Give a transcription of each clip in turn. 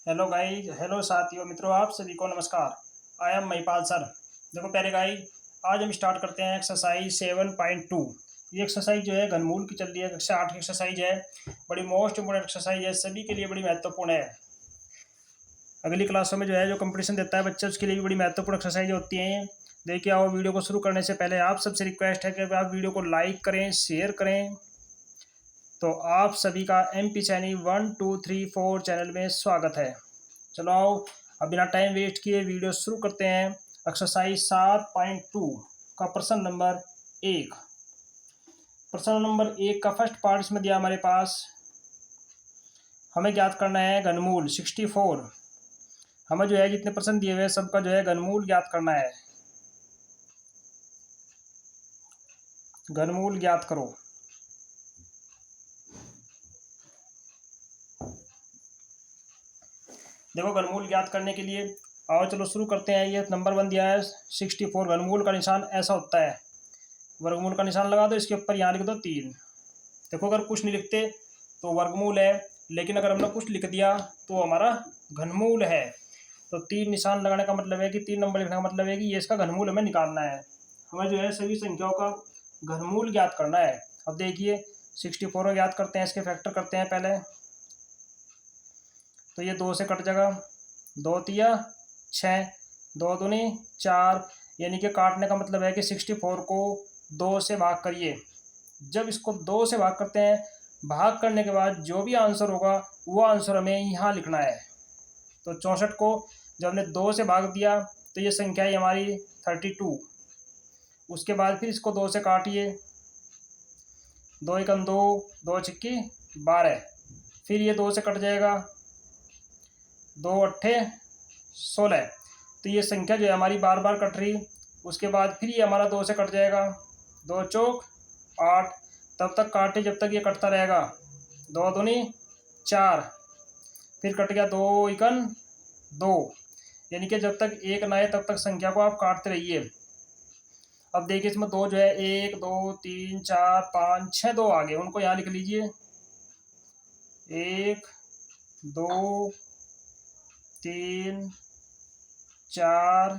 Hello guys, hello साथियों, मित्रों, आप सभी को नमस्कार। I am Mahipal sir. देखो प्यारे गाइस, आज हम स्टार्ट करते हैं एक्सरसाइज 7.2। ये एक्सरसाइज जो है घनमूल की चल रही है, कक्षा 8 की एक्सरसाइज है। बड़ी मोस्ट इंपोर्टेंट एक्सरसाइज है, सभी के लिए बड़ी महत्वपूर्ण है। अगली क्लासों में जो है जो कंपटीशन देता है बच्चे, उसके लिए भी बड़ी महत्वपूर्ण एक्सरसाइज होती हैं। देखिए आओ, वीडियो को शुरू करने से पहले आप सबसे रिक्वेस्ट है कि आप वीडियो को लाइक करें, शेयर करें। तो आप सभी का MP सैनी 1 2 3 4 चैनल में स्वागत है। चलो आओ, अब बिना टाइम वेस्ट किए वीडियो शुरू करते हैं। एक्सरसाइज 7.2 का प्रश्न नंबर 1। प्रश्न नंबर 1 का फर्स्ट पार्ट इसमें दिया हमारे पास। हमें ज्ञात करना है घनमूल 64। हमें जो है जितने प्रश्न दिए हुए सबका जो है घनमूल ज्ञात करना है। घनमूल ज्ञात करो। देखो घनमूल ज्ञात करने के लिए आओ चलो शुरू करते हैं। ये नंबर 1 दिया है 64। घनमूल का निशान ऐसा होता है, वर्गमूल का निशान लगा दो, इसके ऊपर यहाँ लिख दो 3। देखो अगर कुछ नहीं लिखते तो वर्गमूल है, लेकिन अगर हमने कुछ लिख दिया तो हमारा घनमूल है। तो 3 निशान लगाने का मतलब है कि 3 नंबर लिखने का मतलब है कि ये इसका घनमूल हमें निकालना है। हमें जो है सभी संख्याओं का घनमूल ज्ञात करना है। अब देखिए 64 को ज्ञात करते हैं, इसके फैक्टर करते हैं पहले। तो ये 2 से कट जाएगा, 2 तिया 6, 2 दूनी 4, यानी कि काटने का मतलब है कि 64 को 2 से भाग करिए। जब इसको 2 से भाग करते हैं, भाग करने के बाद जो भी आंसर होगा वो आंसर हमें यहाँ लिखना है। तो 64 को जब हमने 2 से भाग दिया तो ये संख्या है हमारी 32। उसके बाद फिर इसको 2 से काटिए, 2 एकम 2, 2 छिक्की 12। फिर ये 2 से कट जाएगा, 2 अट्ठे 16। तो ये संख्या जो है हमारी बार बार कट रही। उसके बाद फिर ये हमारा 2 से कट जाएगा, 2 चौक 8। तब तक काटे जब तक ये कटता रहेगा, 2 दूनी 4। फिर कट गया, 2 इकन 2, यानी कि जब तक एक ना आए तब तक संख्या को आप काटते रहिए। अब देखिए इसमें 2 जो है 1 2 3 4 5 6 2 आ गए, उनको यहाँ लिख लीजिए। 1 2 3 4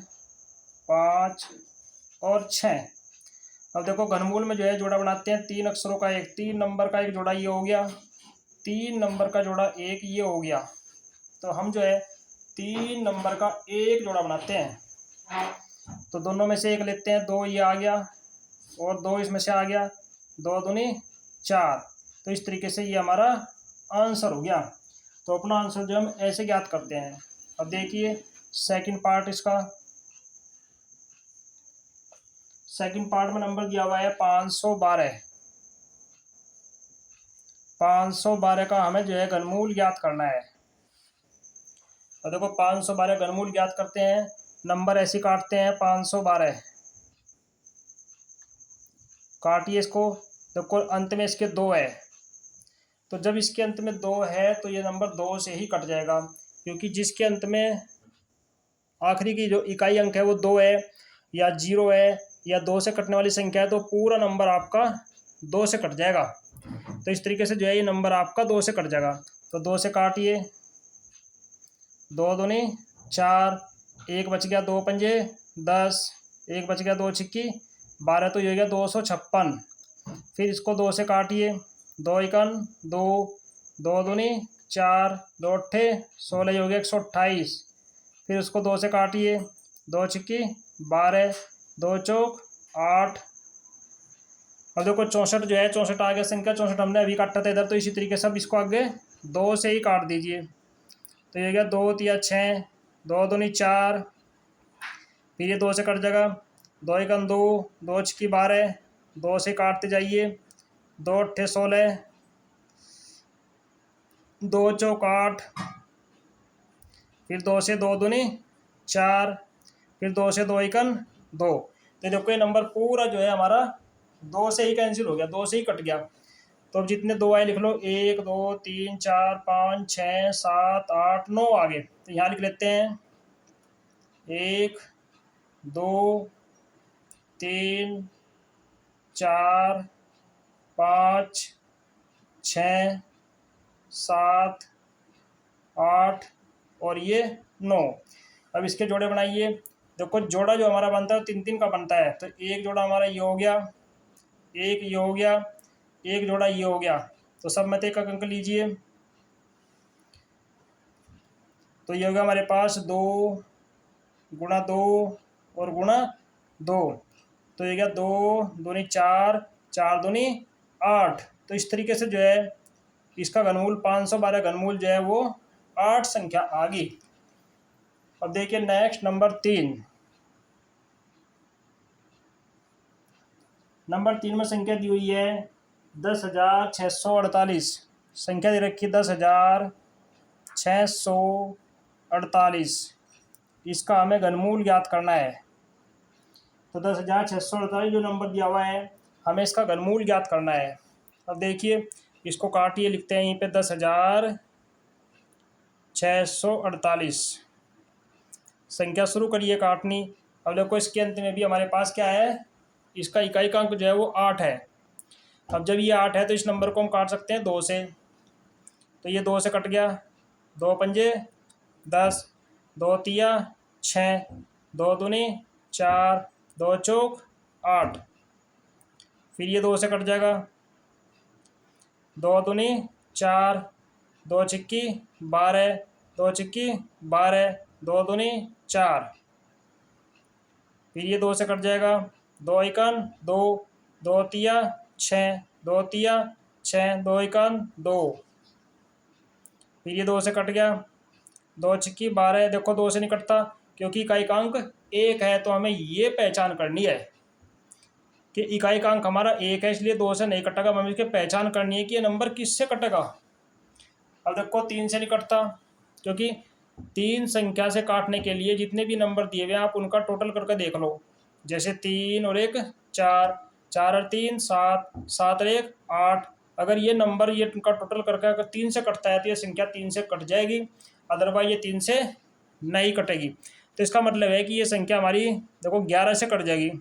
5 और 6। अब देखो घनमूल में जो है जोड़ा बनाते हैं 3 अक्षरों का, एक 3 नंबर का एक जोड़ा ये हो गया, 3 नंबर का जोड़ा एक ये हो गया। तो हम जो है 3 नंबर का एक जोड़ा बनाते हैं। तो दोनों में से एक लेते हैं, 2 ये आ गया और 2 इसमें से आ गया, 2 दूनी 4। तो इस तरीके से ये हमारा आंसर हो गया। तो अपना आंसर जो हम ऐसे ज्ञात करते हैं। अब देखिए सेकंड पार्ट इसका। सेकंड पार्ट में नंबर दिया हुआ है 512। 512 का हमें जो है घनमूल ज्ञात करना है। तो देखो 512 घनमूल ज्ञात करते हैं, नंबर ऐसे काटते हैं 512। काटिए इसको। देखो अंत में इसके 2 है, तो जब इसके अंत में 2 है तो ये नंबर 2 से ही कट जाएगा, क्योंकि जिसके अंत में आखिरी की जो इकाई अंक है वो 2 है या 0 है या 2 से कटने वाली संख्या है, तो पूरा नंबर आपका 2 से कट जाएगा। तो इस तरीके से जो है ये नंबर आपका 2 से कट जाएगा। तो 2 से काटिए, 2 दूनी 4, 1 बच गया, 2 पंजे 10, 1 बच गया, 2 छिक्की 12। तो ये हो गया 256। फिर इसको 2 से काटिए, 2 इकन 2, 2 दूनी 4, 2 अट्ठे 16, ये हो गया 128। फिर उसको 2 से काटिए, 2 छिक्की 12, 2 चौक 8। अब देखो 64 जो है, 64 आ गया संख्या, 64 हमने अभी काटा था इधर, तो इसी तरीके से अब इसको आगे 2 से ही काट दीजिए। तो ये गया 2 तिया 6, 2 दूनी 4। फिर ये 2 से कट जाएगा, 2 एकम 2, 2 छिक्की 12, 2 से काटते जाइए, 2 अट्ठे 16, 2 चौक 8। फिर 2 से 2 दूनी 4, फिर 2 से 2 एकन 2। तो देखो ये नंबर पूरा जो है हमारा 2 से ही कैंसिल हो गया, 2 से ही कट गया। तो अब जितने 2 आए लिख लो, 1 2 3 4 5 6 7 8 9 आ गए। तो यहाँ लिख लेते हैं 1 2 3 4 5 6 7 8 और ये 9। अब इसके जोड़े बनाइए। देखो जोड़ा जो हमारा बनता है 3 3 का बनता है, तो एक जोड़ा हमारा ये हो गया, एक ये हो गया, एक जोड़ा ये हो गया। तो सब में एक अंक लीजिए। तो ये होगा हमारे पास 2 गुणा 2 और गुणा 2। तो ये गया 2 दूनी 4, 4 दूनी 8। तो इस तरीके से जो है इसका घनमूल 512 घनमूल जो है वो 8 संख्या आ गई। अब देखिए नेक्स्ट नंबर 3। नंबर 3 में संख्या दी हुई है 10,648। संख्या दे रखी 10,648। इसका हमें घनमूल ज्ञात करना है। तो 10,648 जो नंबर दिया हुआ है, हमें इसका घनमूल ज्ञात करना है। अब देखिए इसको काटिए, लिखते हैं यहीं पे 10,648। संख्या शुरू करिए काटनी। अब देखो इसके अंत में भी हमारे पास क्या है, इसका इकाई का अंक जो है वो 8 है। अब जब ये 8 है तो इस नंबर को हम काट सकते हैं 2 से। तो ये 2 से कट गया, 2 पंजे 10, 2 तिया 6, 2 दूनी 4, 2 चौक 8। फिर ये 2 से कट जाएगा, 2 दूनी 4, 2 छिक्की 12, 2 छिक्की 12, 2 दूनी 4। फिर ये 2 से कट जाएगा, 2 इकन 2, 2 तिया 6, 2 तिया 6, 2 इकन 2। फिर ये 2 से कट गया, 2 छिक्की 12। देखो 2 से नहीं कटता क्योंकि इकाई का अंक 1 है। तो हमें ये पहचान करनी है कि इकाई का अंक हमारा 1 है, इसलिए 2 से नहीं कटेगा। हमें इसकी पहचान करनी है कि ये नंबर किससे कटेगा। अब देखो 3 से नहीं कटता क्योंकि 3 संख्या से काटने के लिए जितने भी नंबर दिए हुए हैं आप उनका टोटल करके देख लो। जैसे 3 और 1 4, 4 और 3 7, 7 और 1 8। अगर ये नंबर ये उनका टोटल करके अगर 3 से कटता है तो ये संख्या 3 से कट जाएगी, अदरवाइज ये 3 से नहीं कटेगी। तो इसका मतलब है कि ये संख्या हमारी देखो 11 से कट जाएगी।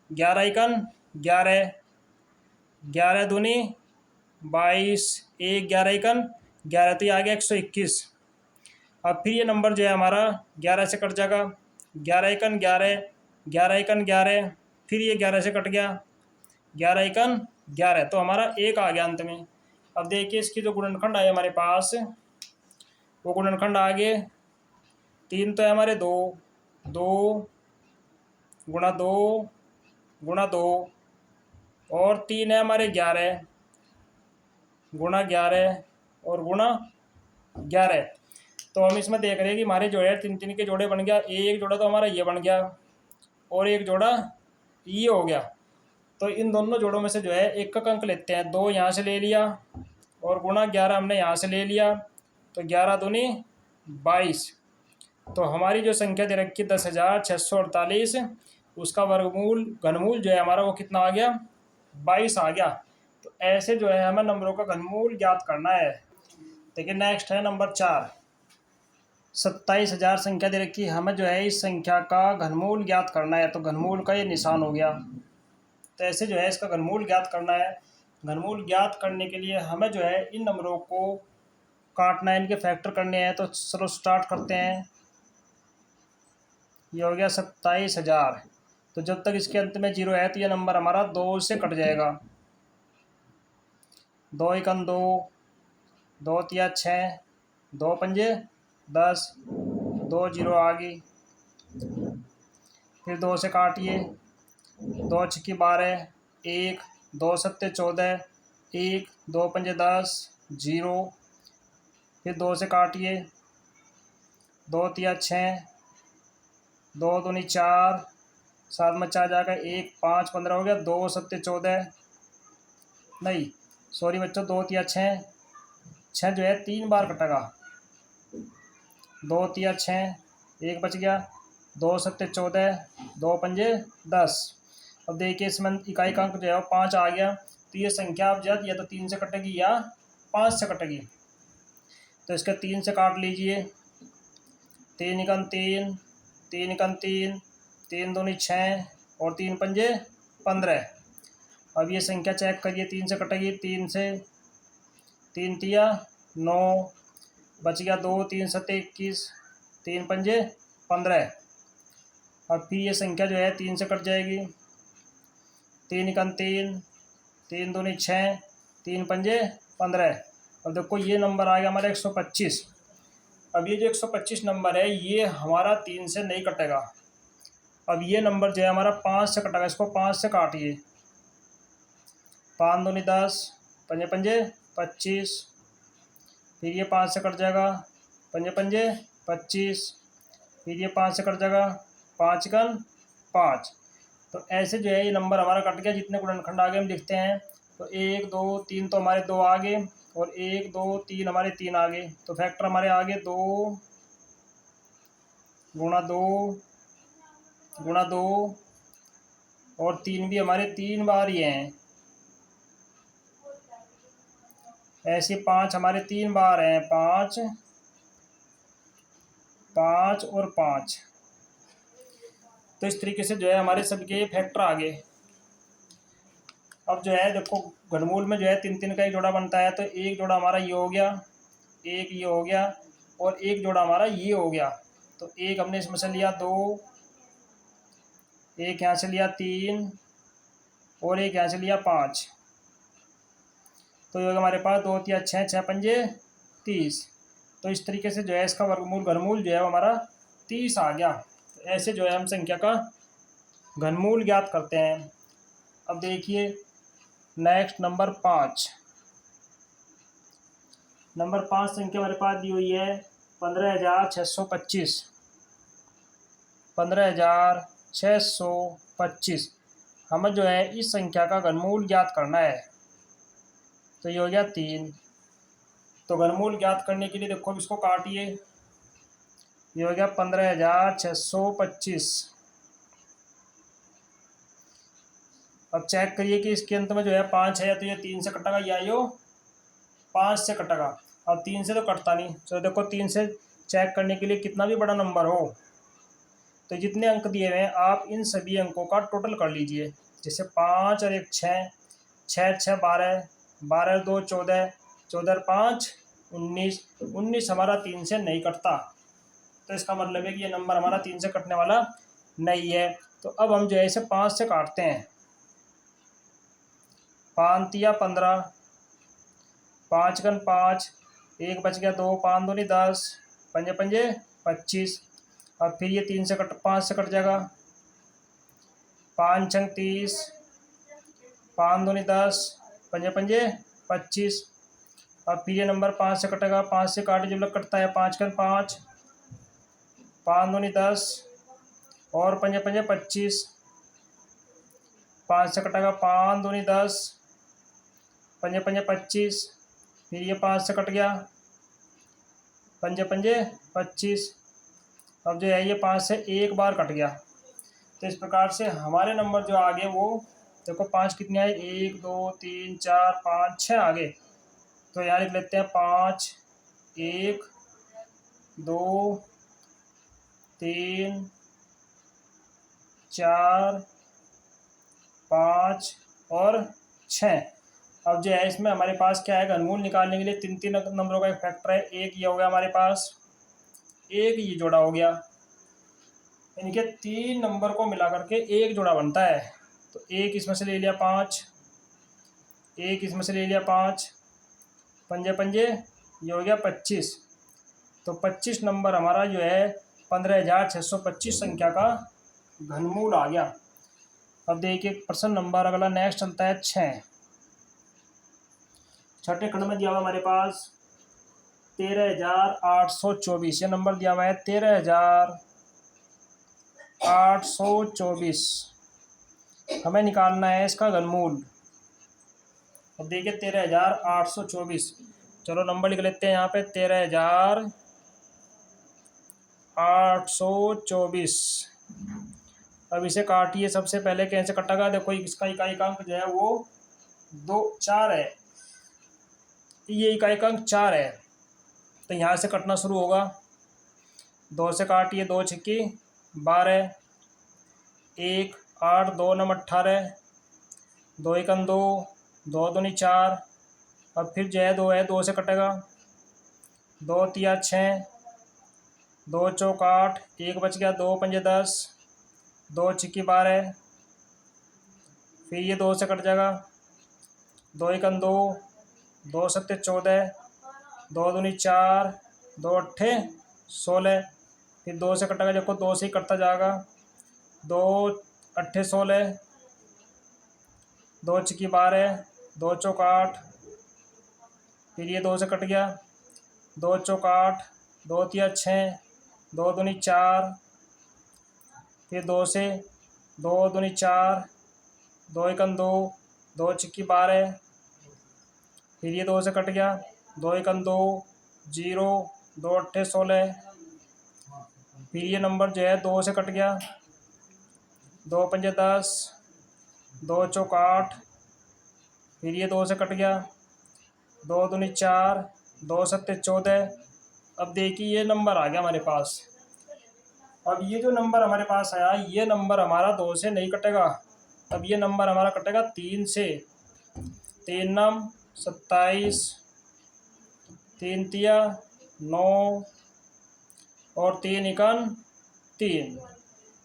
11 इकन 11, 11 दूनी 22, 1 11 इकन 11। तो ये आ गया 121। अब फिर ये नंबर जो है हमारा 11 से कट जाएगा, 11 इकन 11, 11 इकन 11। फिर ये 11 से कट गया, 11 इकन 11। तो हमारा 1 आ गया अंत में। अब देखिए इसकी जो गुणनखंड आए हमारे पास, वो गुणनखंड आगे 3 तो है हमारे 2, 2 गुणा 2 गुणा 2, और 3 है हमारे 11 गुणा 11 और गुणा 11। तो हम इसमें देख रहे हैं कि हमारे जो है 3 3 के जोड़े बन गया। एक जोड़ा तो हमारा ये बन गया और एक जोड़ा ये हो गया। तो इन दोनों जोड़ों में से जो है एक का अंक लेते हैं। 2 यहाँ से ले लिया और गुणा 11 हमने यहाँ से ले लिया। तो 11 दूनी 22। तो हमारी जो संख्या दे रखी 10,648, उसका वर्गमूल घनमूल जो है हमारा वो कितना आ गया, 22 आ गया। तो ऐसे जो है हमें नंबरों का घनमूल ज्ञात करना है। देखिए नेक्स्ट है नंबर 4। 27,000 संख्या दे रखी, हमें जो है इस संख्या का घनमूल ज्ञात करना है। तो घनमूल का ये निशान हो गया। तो ऐसे जो है इसका घनमूल ज्ञात करना है। घनमूल ज्ञात करने के लिए हमें जो है इन नंबरों को काटना है, इनके फैक्टर करने हैं। तो चलो स्टार्ट करते हैं। ये हो गया 27,000। तो जब तक इसके अंत में 0 है तो ये नंबर हमारा 2 से कट जाएगा। 2 इकन 2, 2 तिया 6, 2 पंजे 10, 2 0 आ गई। फिर 2 से काटिए, 2 छिक्की 12, 1, 2 सत्ते 14, 1, 2 पंजे 10, 0। फिर 2 से काटिए, 2 तिया 6, 2 दूनी 4, 7 में 4 जाएगा 1, 5 15 हो गया। 2 सत्ते 14, नहीं सॉरी बच्चों, 2 तिया 6, 6 जो है 3 बार कटेगा। 2 तिया 6, 1 बच गया। 2 सत्ते 14, 2 पंजे 10। अब देखिए इसमें इकाई का अंक जो है वो 5 आ गया। तो ये संख्या अब जब या तो 3 से कटेगी या 5 से कटेगी। तो इसके 3 से काट लीजिए। 3 इकन 3, 3 इकन 3, 3 दूनी 6 और 3 पंजे 15। अब ये संख्या चेक करिए, 3 से कटेगी। 3 से 3 तिया 9, बच गया 2, 3 सत्ते 21, 3 पंजे 15। अब फिर ये संख्या जो है 3 से कट जाएगी, 3 एकम 3, 3 दूनी 6, 3 पंजे 15। अब देखो ये नंबर आ गया हमारा 125। अब ये जो 125 नंबर है ये हमारा 3 से नहीं कटेगा। अब ये नंबर जो है हमारा 5 से कटेगा, इसको 5 से काटिए। 5 दूनी 10, पंजे पंजे 25, फिर ये 5 से कट जाएगा, पंजे पंजे 25, फिर ये 5 से कट जाएगा, 5 एकम 5। तो ऐसे जो है ये नंबर हमारा कट गया। जितने गुणनखंड आगे हम लिखते हैं तो 1 2 3 तो हमारे 2 आगे, और 1 2 3 हमारे 3 आगे। तो फैक्टर हमारे आगे 2 गुणा 2 गुणा 2, और 3 भी हमारे 3 बार ही हैं। ऐसे 5 हमारे 3 बार हैं, 5 5 और 5। तो इस तरीके से जो है हमारे सबके फैक्टर आ गए। अब जो है देखो घनमूल में जो है 3 3 का एक जोड़ा बनता है, तो एक जोड़ा हमारा ये हो गया, एक ये हो गया, और एक जोड़ा हमारा ये हो गया। तो एक हमने इसमें से लिया 2, एक यहाँ से लिया 3, और एक यहाँ से लिया 5। तो ये हमारे पास 2 3 6, 6 पंजे 30। तो इस तरीके से जो है इसका वर्गमूल घनमूल जो है वो हमारा 30 आ गया। तो ऐसे जो है हम संख्या का घनमूल ज्ञात करते हैं। अब देखिए नेक्स्ट नंबर 5। नंबर 5 संख्या हमारे पास दी हुई है 15,625। 15,625 हमें जो है इस संख्या का घनमूल ज्ञात करना है। तो ये हो गया 3। तो घनमूल ज्ञात करने के लिए देखो इसको काटिए। ये हो गया 15,625। अब चेक करिए कि इसके अंत में जो है 5 है, तो ये 3 से कटेगा या यो 5 से कटेगा। अब 3 से तो कटता नहीं। तो देखो 3 से चेक करने के लिए कितना भी बड़ा नंबर हो, तो जितने अंक दिए हुए हैं आप इन सभी अंकों का टोटल कर लीजिए। जैसे 5 और 1 6, 6 6 12, 12 2 14, 14 5 19, 19 हमारा 3 से नहीं कटता। तो इसका मतलब है कि ये नंबर हमारा 3 से कटने वाला नहीं है। तो अब हम जो है इसे 5 से काटते हैं। 5 तिया 15, 5 एकम 5, एक बच गया 2, 5 दूनी 10, पंजे पंजे 25। अब फिर ये 5 से कट जाएगा, 5 छंग 30, 5 दूनी 10, पंजे पंजे 25। अब फिर ये नंबर 5 से कटेगा, 5 से काटे जब लग कटता है, 5 एकम 5, 5 दूनी 10, और पंजे पंजे 25। 5 से कटेगा, 5 दूनी 10, पंजे पंजे 25। फिर ये 5 से कट गया, पंजे पंजे 25। अब जो है ये 5 से एक बार कट गया। तो इस प्रकार से हमारे नंबर जो आगे वो देखो 5 कितने आए, 1 2 3 4 5 6 आगे। तो यहाँ लिख लेते हैं 5 1 2 3 4 5 और 6। अब जो है इसमें हमारे पास क्या है, घनमूल निकालने के लिए 3 3 नंबरों का एक फैक्टर है। एक ये हो गया हमारे पास, एक ये जोड़ा हो गया, इनके 3 नंबर को मिला करके एक जोड़ा बनता है। तो एक इसमें से ले लिया 5, एक इसमें से ले लिया 5, पंजे पंजे ये हो गया 25। तो 25 नंबर हमारा जो है 15,625 संख्या का घनमूल आ गया। अब देखिए प्रश्न नंबर अगला नेक्स्ट चलता है 6। छठे खंड में दिया हुआ हमारे पास 13,824। ये नंबर दिया हुआ है 13,824। हमें निकालना है इसका घनमूल। अब देखिए 13,824। चलो नंबर लिख लेते हैं यहाँ पे 13,824। अब इसे काटिए। सबसे पहले कैसे कटेगा, देखो इसका इकाई अंक जो है वो 2 4 है, ये इकाई अंक 4 है। तो यहाँ से कटना शुरू होगा। 2 से काटिए, 2 छिक्की 12, 1 8 2 9 18, 2 एकम 2 दूनी 4। अब फिर जो है 2 है, 2 से कटेगा, दो तिया 6, दो चौक 8, एक बच गया, दो पंजे 10, दो छिक्की 12, फिर ये दो से कट जाएगा, दो एकन 2, दो सत्ते 14, दो दूनी 4, दो अट्ठे 16, फिर दो से कटेगा, देखो दो से ही कटता जाएगा, दो अट्ठे 16, दो छिक्की 12, दो चौक 8, फिर ये दो से कट गया, दो चौक 8, दो तिया 6, दो दूनी 4, फिर दो से, दो दूनी 4, दो एकन 2, दो छिक्की 12, फिर ये दो से कट गया, दो एकन 2, 0, दो अट्ठे 16, फिर ये नंबर जो है दो से कट गया, दो पंजे 10, दो चौक 8, फिर ये दो से कट गया, दो दूनी 4, दो सत्ते 14। अब देखिए ये नंबर आ गया हमारे पास। अब ये जो नंबर हमारे पास आया, ये नंबर हमारा दो से नहीं कटेगा, अब ये नंबर हमारा कटेगा 3 से। 3 नम 27, 3 तिया 9 और 3 इकन 3।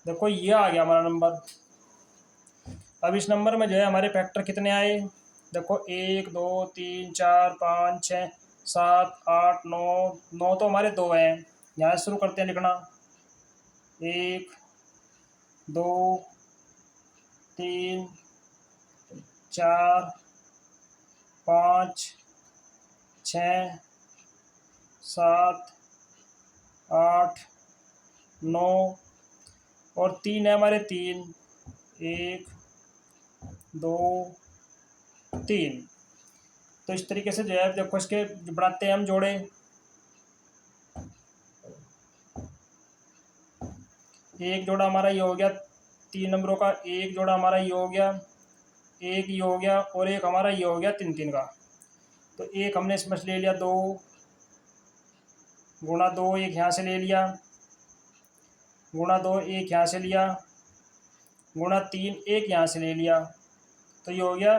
देखो ये आ गया हमारा नंबर। अब इस नंबर में जो है हमारे फैक्टर कितने आए, देखो 1 2 3 4 5 6 7 8 9, 9 तो हमारे दो हैं। यहाँ से शुरू करते हैं लिखना, 1 2 3 4 5 6 7 8 9 और 3 है हमारे 3, 1 2 3। तो इस तरीके से जो है देखो इसके बनाते हैं हम जोड़े। एक जोड़ा हमारा ये हो गया 3 नंबरों का, एक जोड़ा हमारा ये हो गया, एक ये हो गया और एक हमारा ये हो गया 3 3 का। तो एक हमने इसमें से ले लिया 2 गुणा 2, एक यहाँ से ले लिया, गुणा 2 एक यहाँ से लिया, गुणा 3 एक यहाँ से ले लिया। तो ये हो गया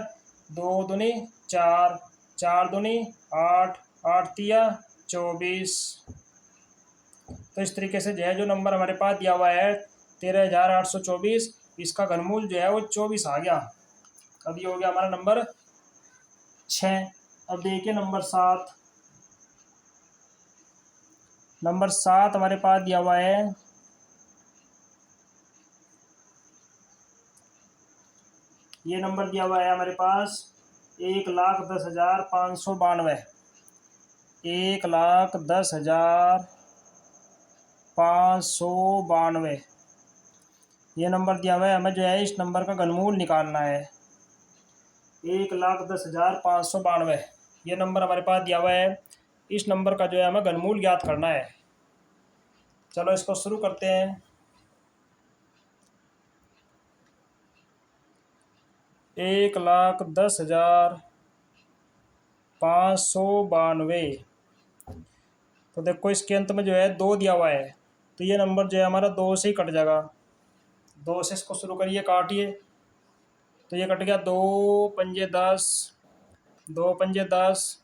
2 दूनी 4, 4 दूनी 8, 8 तिया 24। तो इस तरीके से जो है जो नंबर हमारे पास दिया हुआ है 13,824, इसका घनमूल जो है वो 24 आ गया। अब ये हो गया हमारा नंबर 6। अब देखिए नंबर 7। नंबर 7 हमारे पास दिया हुआ है, ये नंबर दिया हुआ है हमारे पास 1,10,592, 1,10,592 ये नंबर दिया हुआ है। हमें जो है इस नंबर का घनमूल निकालना है, 1,10,592 ये नंबर हमारे पास दिया हुआ है। इस नंबर का जो है हमें घनमूल ज्ञात करना है। चलो इसको शुरू करते हैं। 1,10,592। तो देखो इसके अंत में जो है 2 दिया हुआ है, तो ये नंबर जो है हमारा 2 से ही कट जाएगा। 2 से इसको शुरू करिए, काटिए, तो ये कट गया, 2 पंजे 10, 2 पंजे 10,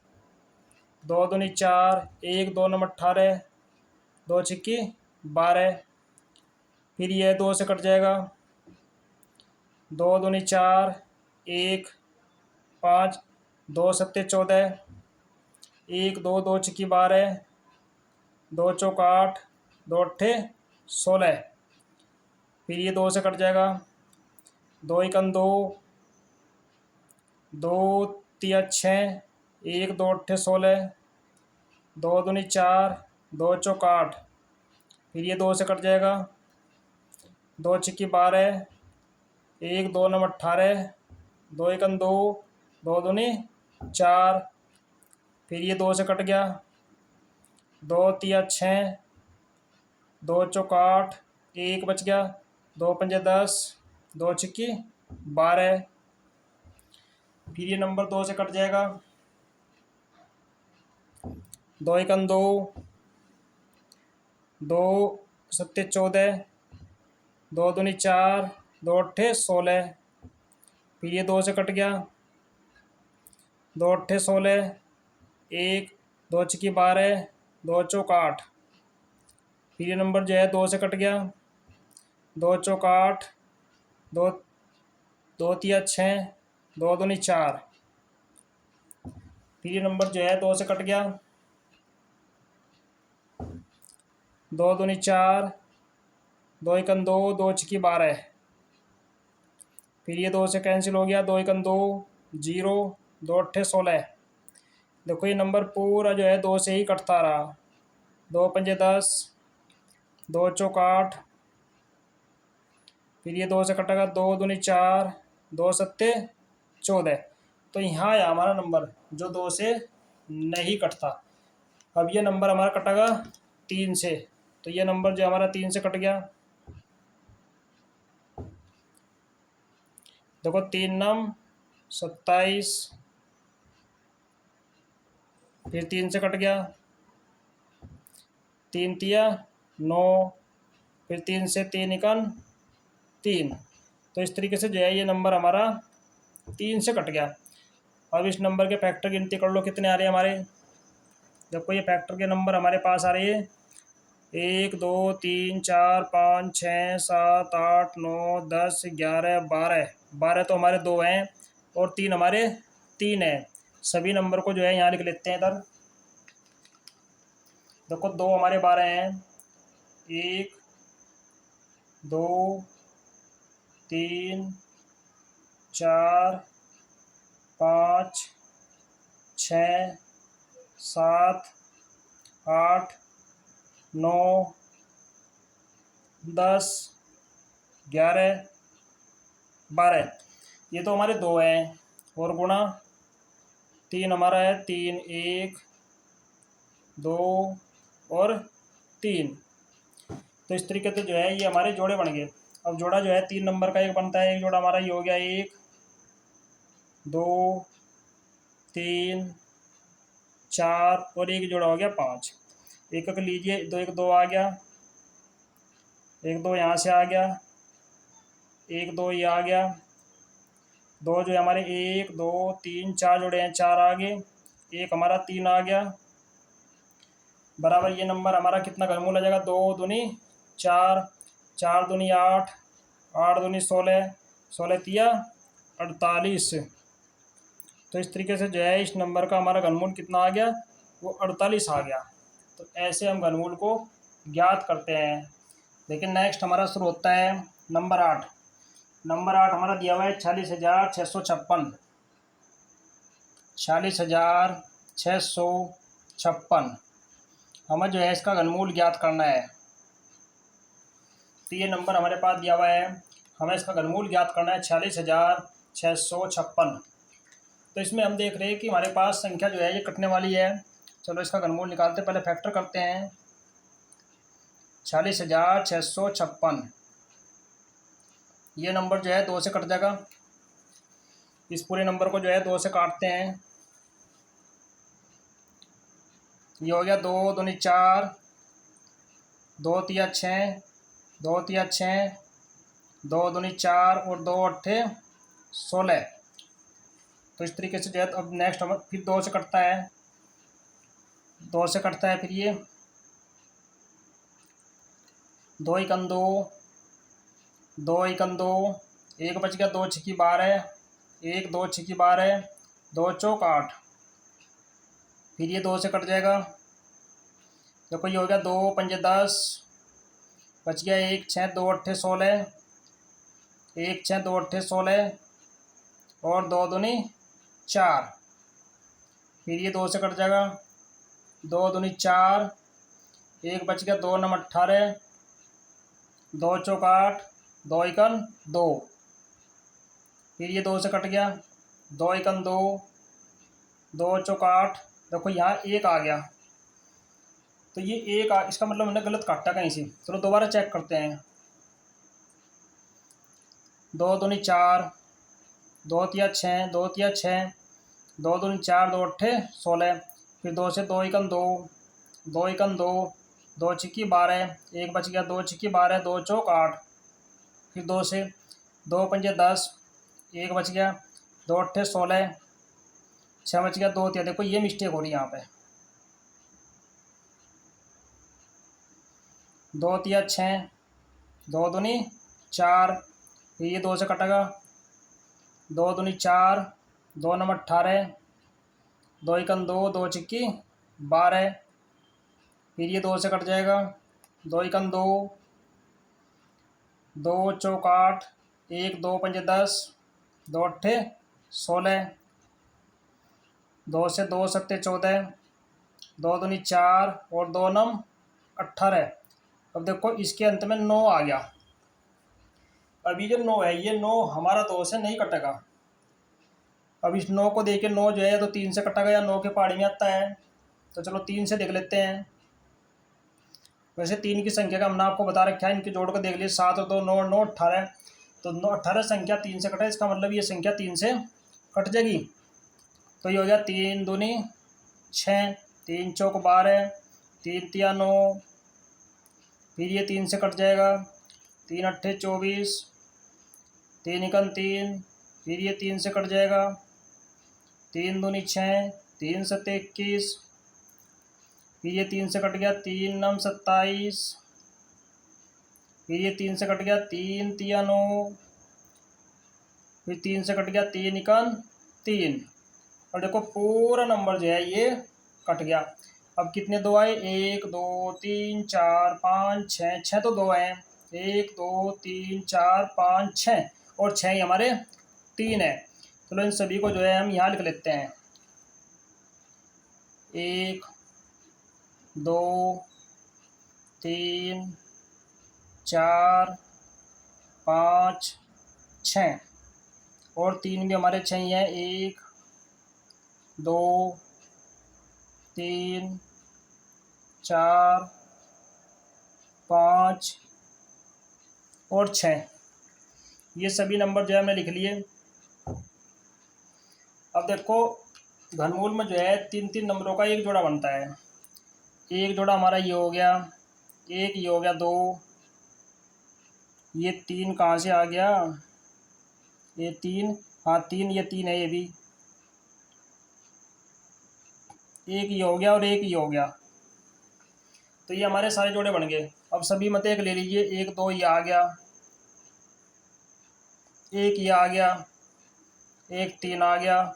2 दूनी 4, 1 2 नम 18, 2 छिक्की 12, फिर ये 2 से कट जाएगा, 2 दूनी 4, 1 5, 2 सत्ते 14, 1 2 2 छिक्की 12, 2 चौक 8, 2 अट्ठे 16, फिर ये 2 से कट जाएगा, 2 एकन 2, 2 तिया 6, 1 2 अट्ठे 16, 2 दूनी 4, 2 चौक 8, फिर ये 2 से कट जाएगा, 2 छिक्की 12, 1 2 नम 18, 2 एकन 2, 2 दूनी 4, फिर ये 2 से कट गया, 2 तिया 6, 2 चौक 8, 1 बच गया, 2 पंजे 10, 2 छिक्की 12, फिर ये नंबर 2 से कट जाएगा, 2 एकन 2, 2 सत्ते 14, 2 दूनी 4, 2 अट्ठे 16, फिर ये 2 से कट गया, 2 अट्ठे 16, 1 2 छिक्की 12, दो चौक 8। फिर ये नंबर जो है 2 से कट गया, 2 चौक 8, दो दो तिया 6, 2 दूनी 4। फिर ये नंबर जो है 2 से कट गया, 2 दूनी 4, 2 एकन 2, 2 छिकी 12। फिर ये 2 से कैंसिल हो गया, 2 एकन 2, 0, 2 अट्ठे 16। देखो ये नंबर पूरा जो है 2 से ही कटता रहा। 2 पंजे 10, 2 चौक 8। फिर ये 2 से कटेगा, 2 दूनी 4, 2 सत्ते 14। तो यहाँ आया हमारा नंबर जो 2 से नहीं कटता। अब ये नंबर हमारा कटेगा 3 से, तो ये नंबर जो हमारा 3 से कट गया। देखो 3 नम 27, फिर 3 से कट गया, 3 तिया 9, फिर 3 से 3 इकन 3। तो इस तरीके से जो है ये नंबर हमारा 3 से कट गया। अब इस नंबर के फैक्टर गिनती कर लो कितने आ रहे हैं हमारे। देखो ये फैक्टर के नंबर हमारे पास आ रहे हैं 1 2 3 4 5 6 7 8 9 10 11 12। 12 तो हमारे 2 हैं और 3 हमारे 3 हैं। सभी नंबर को जो है यहाँ लिख लेते हैं इधर। देखो 2 हमारे 12 हैं, 1 2 3 4 5 6 7 8 9 10 11 12। ये तो हमारे 2 हैं और गुणा 3 हमारा है 3, 1 2 और 3। तो इस तरीके से जो है ये हमारे जोड़े बन गए। अब जोड़ा जो है 3 नंबर का एक बनता है, एक जोड़ा हमारा ये हो गया 1 2 3 4 और एक जोड़ा हो गया 5। एक एक लीजिए, 2 1 2 आ गया, 1 2 यहाँ से आ गया, 1 2 ये आ गया, 2 जो है हमारे 1 2 3 4 जोड़े हैं, 4 आ गए, एक हमारा 3 आ गया, बराबर ये नंबर हमारा कितना घनमूल आ जाएगा 2 दूनी 4, 4 दूनी 8, 8 दूनी 16, 16 तिया 48। तो इस तरीके से जो है इस नंबर का हमारा घनमूल कितना आ गया, वो 48 आ गया। तो ऐसे हम घनमूल को ज्ञात करते हैं। लेकिन नेक्स्ट हमारा शुरू होता है नंबर 8। नंबर 8 हमारा दिया हुआ है 46,656। 46,656 हमें जो है इसका घनमूल ज्ञात करना है। तो ये नंबर हमारे पास दिया हुआ है, हमें इसका घनमूल ज्ञात करना है 46,656। तो इसमें हम देख रहे हैं कि हमारे पास संख्या जो है ये कटने वाली है। चलो इसका घनमूल निकालते, पहले फैक्टर करते हैं। 46,656 ये नंबर जो है 2 से कट जाएगा। इस पूरे नंबर को जो है 2 से काटते हैं। ये हो गया 2 दूनी 4, 2 तिया 6, 2 तिया 6, 2 दूनी 4 और 2 अट्ठे 16। तो इस तरीके से जो है अब नेक्स्ट हम फिर 2 से कटता है, 2 से कटता है। फिर ये 2 एकन 2, 2 एकन 2, एक बच गया, 2 छिकी 12, 1 2 छिकी 12, 2 चौक 8। फिर ये 2 से कट जाएगा। देखो ये हो गया 2 पंजे 10, बच गया 1 6, 2 अट्ठे 16, 1 6 2 अट्ठे 16 और 2 दूनी 4। फिर ये 2 से कट जाएगा, 2 दूनी 4, एक बच गया, 2 नम 18, 2 चौक 8, 2 एकन 2। फिर ये 2 से कट गया, 2 एकन 2, 2 चौक 8। देखो यहाँ 1 आ गया, तो ये 1 इसका मतलब हमने गलत काटा कहीं से। चलो दोबारा चेक करते हैं। 2 दूनी 4, 2 तिया 6, 2 तिया 6, 2 दूनी 4, 2 अट्ठे 16। फिर 2 से 2 एकन 2, 2 एकन 2, 2 छिक्की 12, एक बच गया, 2 छिक्की 12, 2 चौक 8। फिर 2 से 2 पंजे 10, एक बच गया, 2 अट्ठे 16, 6 बच गया, 2 तिया। देखो ये मिस्टेक हो रही है यहाँ पे। दो तिया 6, दो दूनी 4, फिर ये 2 से कटेगा, दो दूनी 4, दो नम 18, दो इकन 2, दो चिक्की 12, फिर ये 2 से कट जाएगा, दो इकन 2, दो चौक 8, एक दो पंजे 10, दो अट्ठे 16, दो से दो सत्ते 14, दो दूनी 4 और दो नम 18। अब देखो इसके अंत में 9 आ गया। अभी जो 9 है ये 9 हमारा 2 से नहीं कटेगा। अब इस 9 को देख के 9 जो है या तो 3 से कटेगा या 9 के पहाड़ी में आता है, तो चलो 3 से देख लेते हैं। वैसे 3 की संख्या का हमने आपको बता रखा है, इनके जोड़ को देख लिए 7 और 2 9 9 18, तो 9 18 संख्या 3 से कटे, इसका मतलब ये संख्या 3 से कट जाएगी। तो ये हो गया 3 दूनी 6, 3 चौक 12, 3 तिया 9, फिर ये 3 से कट जाएगा, 3 अट्ठे 24, 3 इकन 3, फिर ये 3 से कट जाएगा, 3 दूनी 6, 3 सत्ते 21, फिर ये 3 से कट गया, 3 नम 27, फिर ये 3 से कट गया, 3 तिया 9, फिर 3 से कट गया, 3 इकन 3, और देखो पूरा नंबर जो है ये कट गया। अब कितने दो आए, 1 2 3 4 5 6, 6 तो दो आए, 1 2 3 4 5 6, और 6 ही हमारे 3 है। चलो इन सभी को जो है हम यहाँ लिख लेते हैं, 1 2 3 4 5 6, और 3 भी हमारे 6 ही हैं, 1 2 3 4 5 और 6, ये सभी नंबर जो है हमने लिख लिए। अब देखो घनमूल में जो है 3 नंबरों का एक जोड़ा बनता है। एक जोड़ा हमारा ये हो गया, एक ये हो गया 2, ये 3 कहाँ से आ गया, ये 3, हाँ 3, ये 3 है, ये भी एक ये हो गया और एक ये हो गया, तो ये हमारे सारे जोड़े बन गए। अब सभी मत एक ले लीजिए, 1 2 ये आ गया, एक ये आ गया, एक 3 आ गया,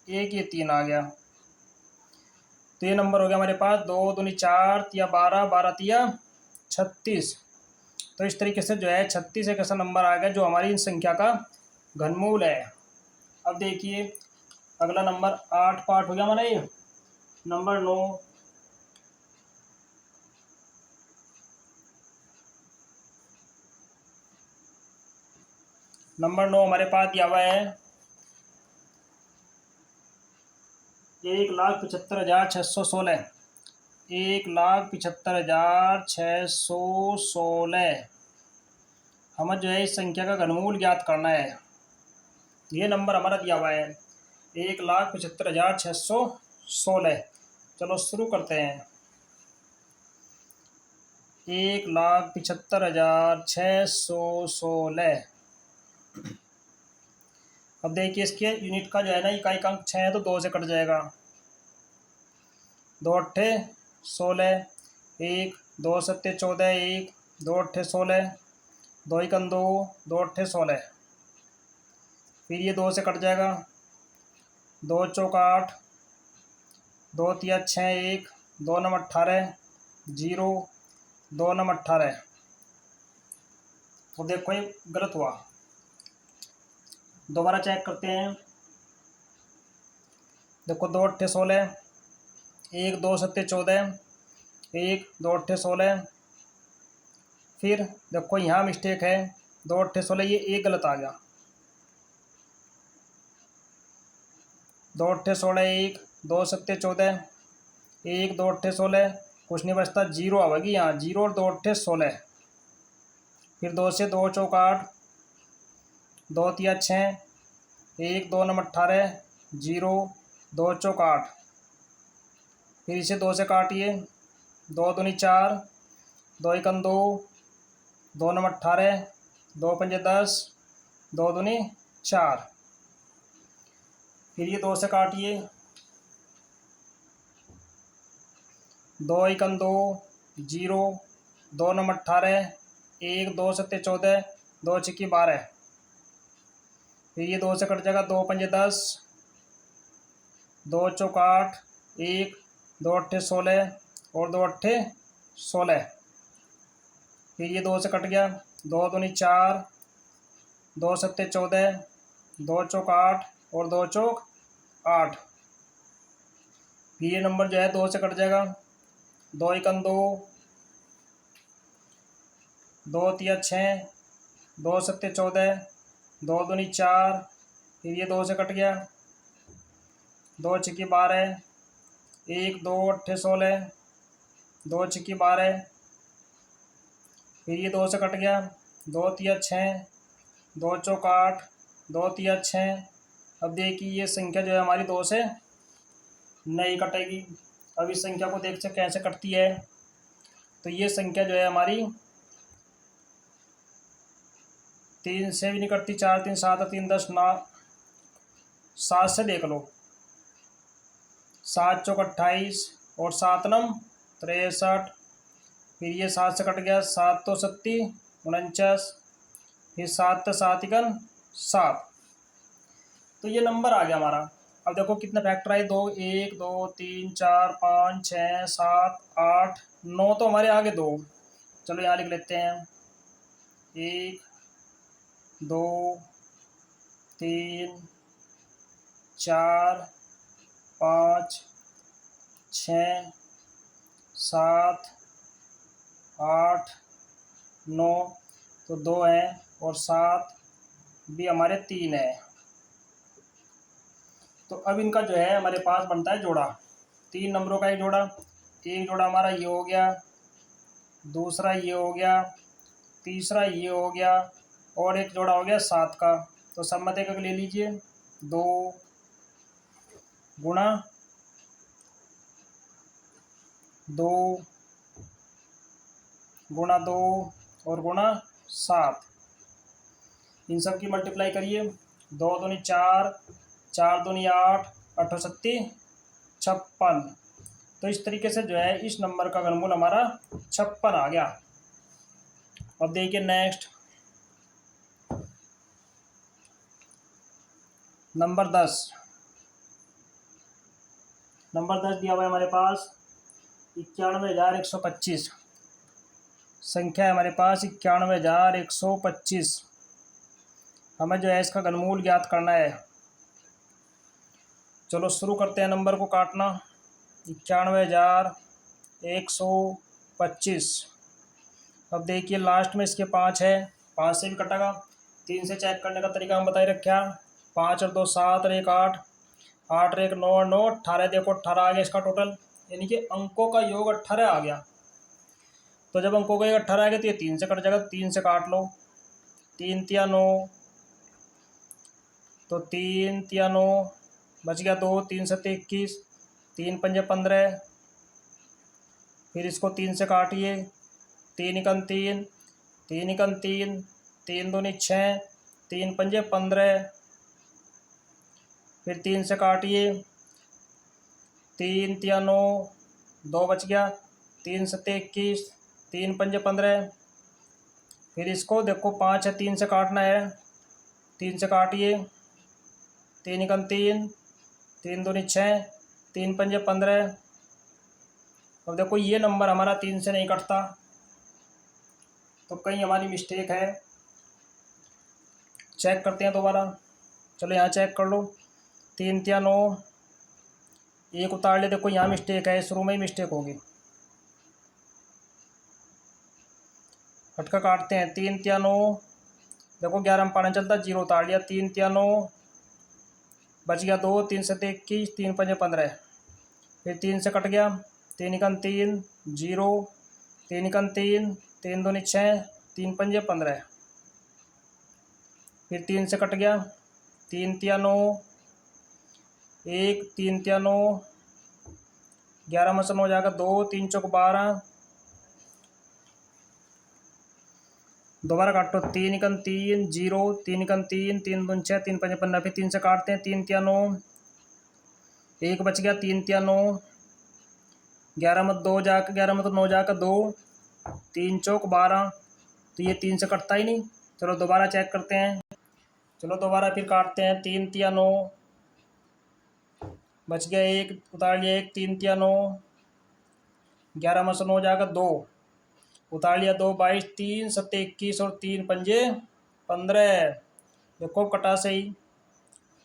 एक ये 3 आ गया, तो ये नंबर हो गया हमारे पास 2 दूनी 4 तिया 12, 12 तिया 36। तो इस तरीके से जो है 36 एक ऐसा नंबर आ गया जो हमारी इन संख्या का घनमूल है। अब देखिए अगला नंबर 8 पार्ट हो गया हमारा ये। नंबर 9, नंबर 9 हमारे पास दिया हुआ है 1,75,616, 1,75,616 हमें जो है इस संख्या का घनमूल ज्ञात करना है। ये नंबर हमारा दिया हुआ है 1,75,616। चलो शुरू करते हैं, 1,75,616। अब देखिए इसके यूनिट का जो है ना इकाई का अंक 6 है, तो 2 से कट जाएगा, 2 अट्ठे 16, 1 2 सत्ते 14, 1 2 अट्ठे 16, 2 इकन 2, 2 अट्ठे 16, फिर ये 2 से कट जाएगा, 2 चौक 8, 2 तिया 6, 1 2 नम 18, 0 2 नम 18। तो देखो ये गलत हुआ, दोबारा चेक करते हैं। देखो 2 अट्ठे 16, 1 2 सत्ते 14, 1 2 अट्ठे 16, फिर देखो यहाँ मिस्टेक है, 2 अट्ठे 16, ये एक गलत आ गया, 2 अट्ठे 16, 1 2 सत्ते 14, 1 2 अट्ठे 16, कुछ नहीं बचता, 0 आवेगी यहाँ, 0 और 2 अट्ठे 16, फिर 2 से 2 चौक 8, 2 तिया 6, 1 2 नम 18, 0 2 चौक 8, फिर इसे 2 से काटिए, 2 दूनी 4, 2 इकन 2, 2 नम 18, 2 पंजे 10, 2 दूनी 4, फिर ये 2 से काटिए, 2 इकन 2, 0 2 9 18, 1 2 7 14, 2 6 12। फिर ये 2 से कट जाएगा, 2 5 10, 2 चौक 8, 1 2 8 16 और 2 8 16। फिर ये 2 से कट गया, 2 दूनी 4, 2 7 14, 2 चौक 8 और 2 चौक 8। फिर ये नंबर जो है 2 से कट जाएगा, 2 1 2, 2 3 6, 2 7 14, 2 दूनी 4। फिर ये 2 से कट गया, 2 6 12, 1 2 8 16, 2 6 12। फिर ये 2 से कट गया, 2 3 6, 2 चौक 8, 2 3 6। अब देखिए ये संख्या जो है हमारी 2 से नहीं कटेगी। अब इस संख्या को देख से कैसे कटती है, तो ये संख्या जो है हमारी 3 से भी नहीं कटती। 4 3 7 3 10 9, 7 से देख लो, 7 चौक 28 और 7 नम 63। फिर ये 7 से कट गया, 7 तो 7 49, फिर 7 तो 7 इकन 7। तो ये नंबर आ गया हमारा। अब देखो कितना फैक्टर है, 2 1 2 3 4 5 6 7 8 9, तो हमारे आगे 2। चलो यहाँ लिख लेते हैं, 1 2 3 4 5 6 7 8 9, तो 2 है और 7 भी हमारे 3 है। तो अब इनका जो है हमारे पास बनता है जोड़ा, 3 नंबरों का एक जोड़ा। एक जोड़ा हमारा ये हो गया, दूसरा ये हो गया, तीसरा ये हो गया और एक जोड़ा हो गया 7 का। तो सब मत एक ले लीजिए, 2 गुणा 2 गुणा 2 और गुणा 7। इन सब की मल्टीप्लाई करिए, 2 दूनी 4, 4 दूनी 8, 8 7 56। तो इस तरीके से जो है इस नंबर का घनमूल हमारा 56 आ गया। अब देखिए नेक्स्ट नंबर 10। नंबर 10 दिया हुआ है हमारे पास 91,125। संख्या है हमारे पास 91,125। हमें जो है इसका घनमूल ज्ञात करना है। चलो शुरू करते हैं नंबर को काटना। 91,125। अब देखिए लास्ट में इसके 5 है, 5 से भी कटेगा। 3 से चेक करने का तरीका हम बताए रखा, 5 और 2 7 और 1 8, 8 और 1 9 और 9 18। देखो 18 आ गया इसका टोटल, यानी कि अंकों का योग 18 आ गया। तो जब अंकों का योग 18 आ गया तो ये 3 से कट जाएगा, 3 से काट लो। 3 तिया 9, तो 3 तिया 9 बच गया 2, 3 7 21, 3 पंजे 15। फिर इसको 3 से काटिए, 3 इकन 3, 3 इकन 3, 3 दूनी 6, 3 पंजे 15। फिर 3 से काटिए, 3 तिया 9, 2 बच गया, 3 7 21, 3 पंजे 15। फिर इसको देखो 5 है, 3 से काटना है, 3 से काटिए, 3 इकन 3, 3 दूनी 6, 3 पंजे 15। अब देखो ये नंबर हमारा 3 से नहीं कटता, तो कहीं हमारी मिस्टेक है। चेक करते हैं दोबारा। चलो यहाँ चेक कर लो, 3 तिया 9, 1 उतार ले। देखो यहाँ मिस्टेक है, शुरू में ही मिस्टेक होगी। फटका काटते हैं, 3 तिया 9, देखो 11 में पाना चलता, 0 उतार लिया। 3 तिया 9 बच गया 2, 3 7 21, 3 पंजे 15। फिर 3 से कट गया, 3 इकन 3 0, 3 इकन 3, 3 दूनी 6, 3 पंजे 15। फिर 3 से कट गया, 3 तिया 9, 1 3 तिया 9, 11 में से 9 जाएगा 2, 3 चौक 12। दोबारा काटो, 3 इकन 3 0, 3 इकन 3, 3 दूनी 6, 3 पंजे 15। फिर 3 से काटते हैं, 3 तिया 9, 1 बच गया, 3 तिया 9, 11 में 2 जाकर 11 में तो 9 जाकर 2, 3 चौक 12, तो ये 3 से कटता ही नहीं। चलो दोबारा चेक करते हैं। चलो दोबारा फिर काटते हैं। 3 तिया 9, बच गया 1, उतार लिया 1, 3 तिया 9, 11 में से 9 जाकर 2, उतार लिया 2, 22, 3 सत्ते 21 और 3 पंजे 15। देखो कटा सही,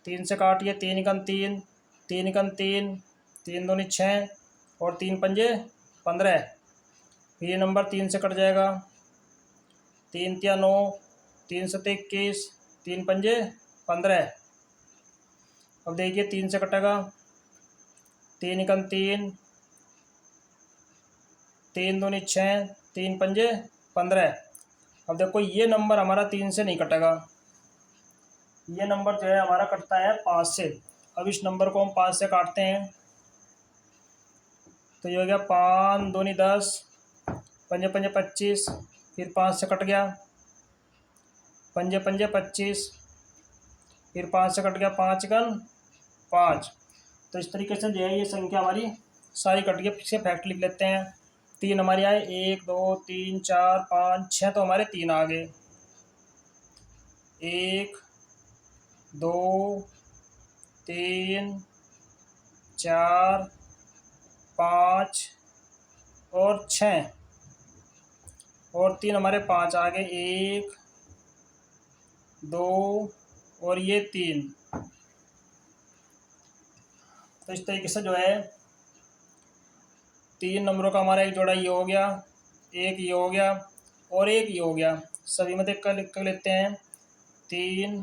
3 से काटिए, 3 एकम 3, 3 एकम 3, 3 दूनी 6 और 3 पंजे 15। फिर ये नंबर 3 से कट जाएगा। 3 तिया 9, 3 सत्ते 21, 3 पंजे 15। अब देखिए 3 से कटेगा, 3 एकम 3, 3 दूनी 6, 3 पंजे 15। अब देखो ये नंबर हमारा 3 से नहीं कटेगा, ये नंबर जो है हमारा कटता है 5 से। अब इस नंबर को हम 5 से काटते हैं, तो ये हो गया 5 दूनी 10, पंजे पंजे 25, फिर 5 से कट गया, पंजे पंजे 25, फिर 5 से कट गया, 5 गन 5। तो इस तरीके से जो है ये संख्या हमारी सारी कट गई। पीछे फैक्ट लिख लेते हैं। 3 हमारी आए, 1 2 3 4 5 6, तो हमारे 3 आ गए। 1 2 3 4 5 और 6, और 3 हमारे 5 आ गए, 1 2 और ये 3। तो इस तरीके से जो है 3 नंबरों का हमारा एक जोड़ा ये हो गया, एक ये हो गया और एक ये हो गया। सभी में देख कर लिख कर लेते हैं। 3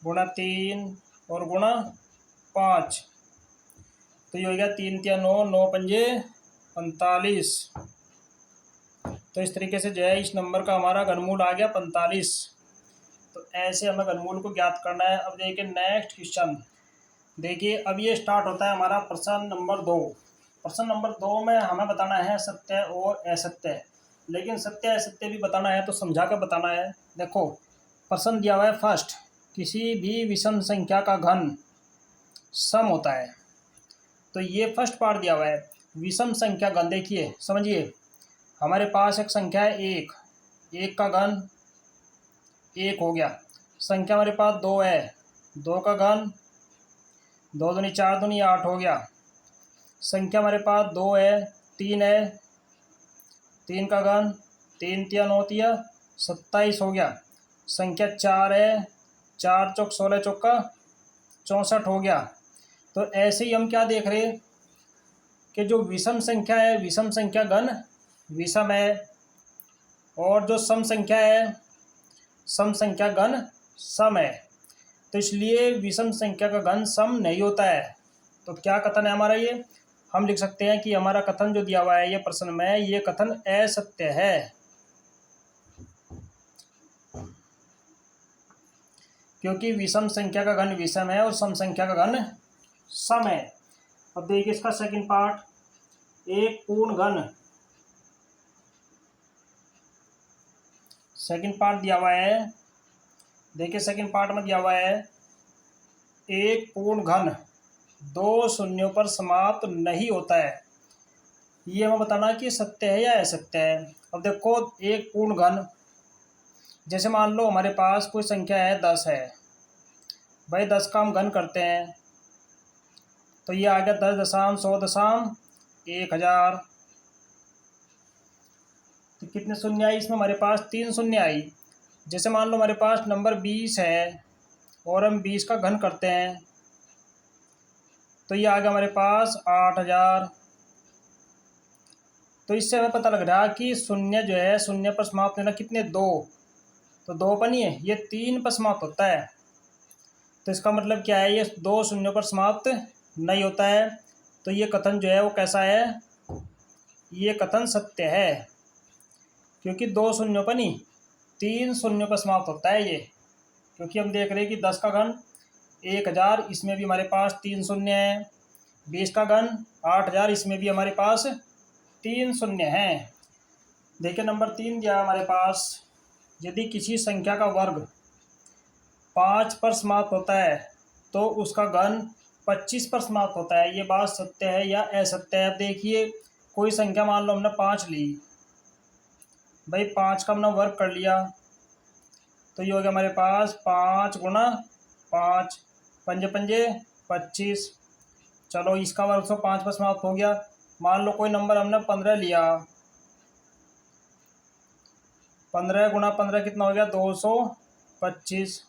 गुणा 3 और गुणा 5, तो ये हो गया 3 तिया 9, 9 पंजे 45। तो इस तरीके से जो है इस नंबर का हमारा घनमूल आ गया 45। तो ऐसे हमें घनमूल को ज्ञात करना है। अब देखिए नेक्स्ट क्वेश्चन। देखिए अब ये स्टार्ट होता है हमारा प्रश्न नंबर 2। प्रश्न नंबर 2 में हमें बताना है सत्य और असत्य, लेकिन सत्य असत्य भी बताना है तो समझा कर बताना है। देखो प्रश्न दिया हुआ है फर्स्ट, किसी भी विषम संख्या का घन सम होता है। तो ये फर्स्ट पार्ट दिया हुआ है, विषम संख्या घन। देखिए समझिए, हमारे पास एक संख्या है 1, 1 का घन 1 हो गया। संख्या हमारे पास 2 है, 2 का घन 2 दूनी 4 दूनी 8 हो गया। संख्या हमारे पास 2 है, 3 है, 3 का घन 3 तिया 9 तिया 27 हो गया। संख्या 4 है, 4 चौक 16 चौका 64 हो गया। तो ऐसे ही हम क्या देख रहे हैं कि जो विषम संख्या है, विषम संख्या घन विषम है, और जो सम संख्या है, सम संख्या घन सम है। तो इसलिए विषम संख्या का घन सम नहीं होता है। तो क्या कथन है हमारा ये? हम लिख सकते हैं कि हमारा कथन जो दिया हुआ है ये प्रश्न में, ये कथन असत्य है, क्योंकि विषम संख्या का घन विषम है और सम संख्या का घन सम है। अब देखिए इसका सेकंड पार्ट, एक पूर्ण घन। सेकंड पार्ट दिया हुआ है, देखिए सेकंड पार्ट में दिया हुआ है, एक पूर्ण घन 2 शून्यों पर समाप्त नहीं होता है। ये हमें बताना कि सत्य है या असत्य है। अब देखो एक पूर्ण घन, जैसे मान लो हमारे पास कोई संख्या है 10 है, भाई 10 का हम घन करते हैं, तो ये आ गया 10 दशम 100 दशम 1000। तो कितने शून्य आई इसमें? हमारे पास 3 शून्य आई। जैसे मान लो हमारे पास नंबर 20 है और हम 20 का घन करते हैं, तो ये आ गया हमारे पास 8000। तो इससे हमें पता लग रहा है कि शून्य जो है, शून्य पर समाप्त होना कितने? 2। तो 2 पर नहीं है, ये 3 पर समाप्त होता है। तो इसका मतलब क्या है? ये 2 शून्यों पर समाप्त नहीं होता है। तो ये कथन जो है वो कैसा है? ये कथन सत्य है, क्योंकि 2 शून्यों पर नहीं 3 शून्यों पर समाप्त होता है ये। क्योंकि हम देख रहे हैं कि 10 का घन 1000, इसमें भी हमारे पास 3 शून्य है। 20 का घन 8000, इसमें भी हमारे पास 3 शून्य हैं। देखिए नंबर 3 दिया हमारे पास, यदि किसी संख्या का वर्ग 5 पर समाप्त होता है तो उसका घन 25 पर समाप्त होता है। ये बात सत्य है या असत्य है? अब देखिए कोई संख्या मान लो हमने 5 ली भाई, 5 का हमने वर्ग कर लिया तो ये हो गया हमारे पास 5 गुना 5, पंजे पंजे 25। चलो इसका वर्ग 105 पर समाप्त हो गया। मान लो कोई नंबर हमने 15 लिया, 15 गुना 15 कितना हो गया 225।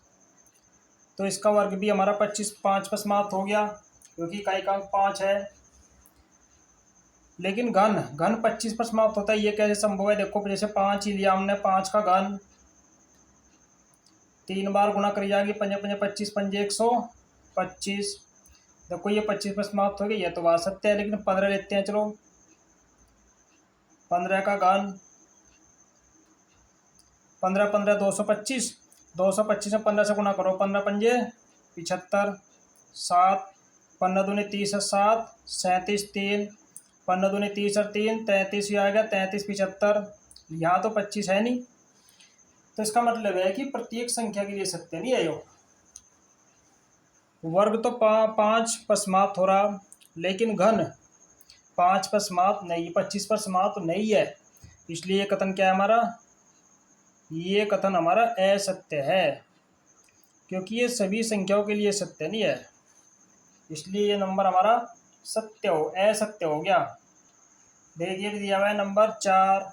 तो इसका वर्ग भी हमारा 25 5 पर समाप्त हो गया क्योंकि इकाई का अंक 5 है। लेकिन घन घन 25 पर समाप्त होता है, ये कैसे संभव है? देखो जैसे 5 ही लिया हमने, 5 का घन 3 बार गुणा करी जाएगी, पंजे पंजे 25, पंजे 125। देखो ये 25 पर समाप्त हो गई, ये तो बात सत्य है। लेकिन 15 लेते हैं, चलो 15 का घन 15 15 225, 225 में 15 से गुणा करो, 15 पंजे 75, 7 15 दूनी 30 है 7, 37 3, 15 दूनी 30 और 3 33 ही आ गया, 33 75। यहाँ तो 25 है नहीं, तो इसका मतलब है कि प्रत्येक संख्या के लिए सत्य नहीं है यो। वर्ग तो 5 पर समाप्त हो रहा, लेकिन घन 5 पर समाप्त नहीं, 25 पर समाप्त नहीं है। इसलिए ये कथन क्या है हमारा? ये कथन हमारा असत्य है, क्योंकि ये सभी संख्याओं के लिए सत्य नहीं है। इसलिए ये नंबर हमारा असत्य हो गया। देखिए दिया हुआ है नंबर 4,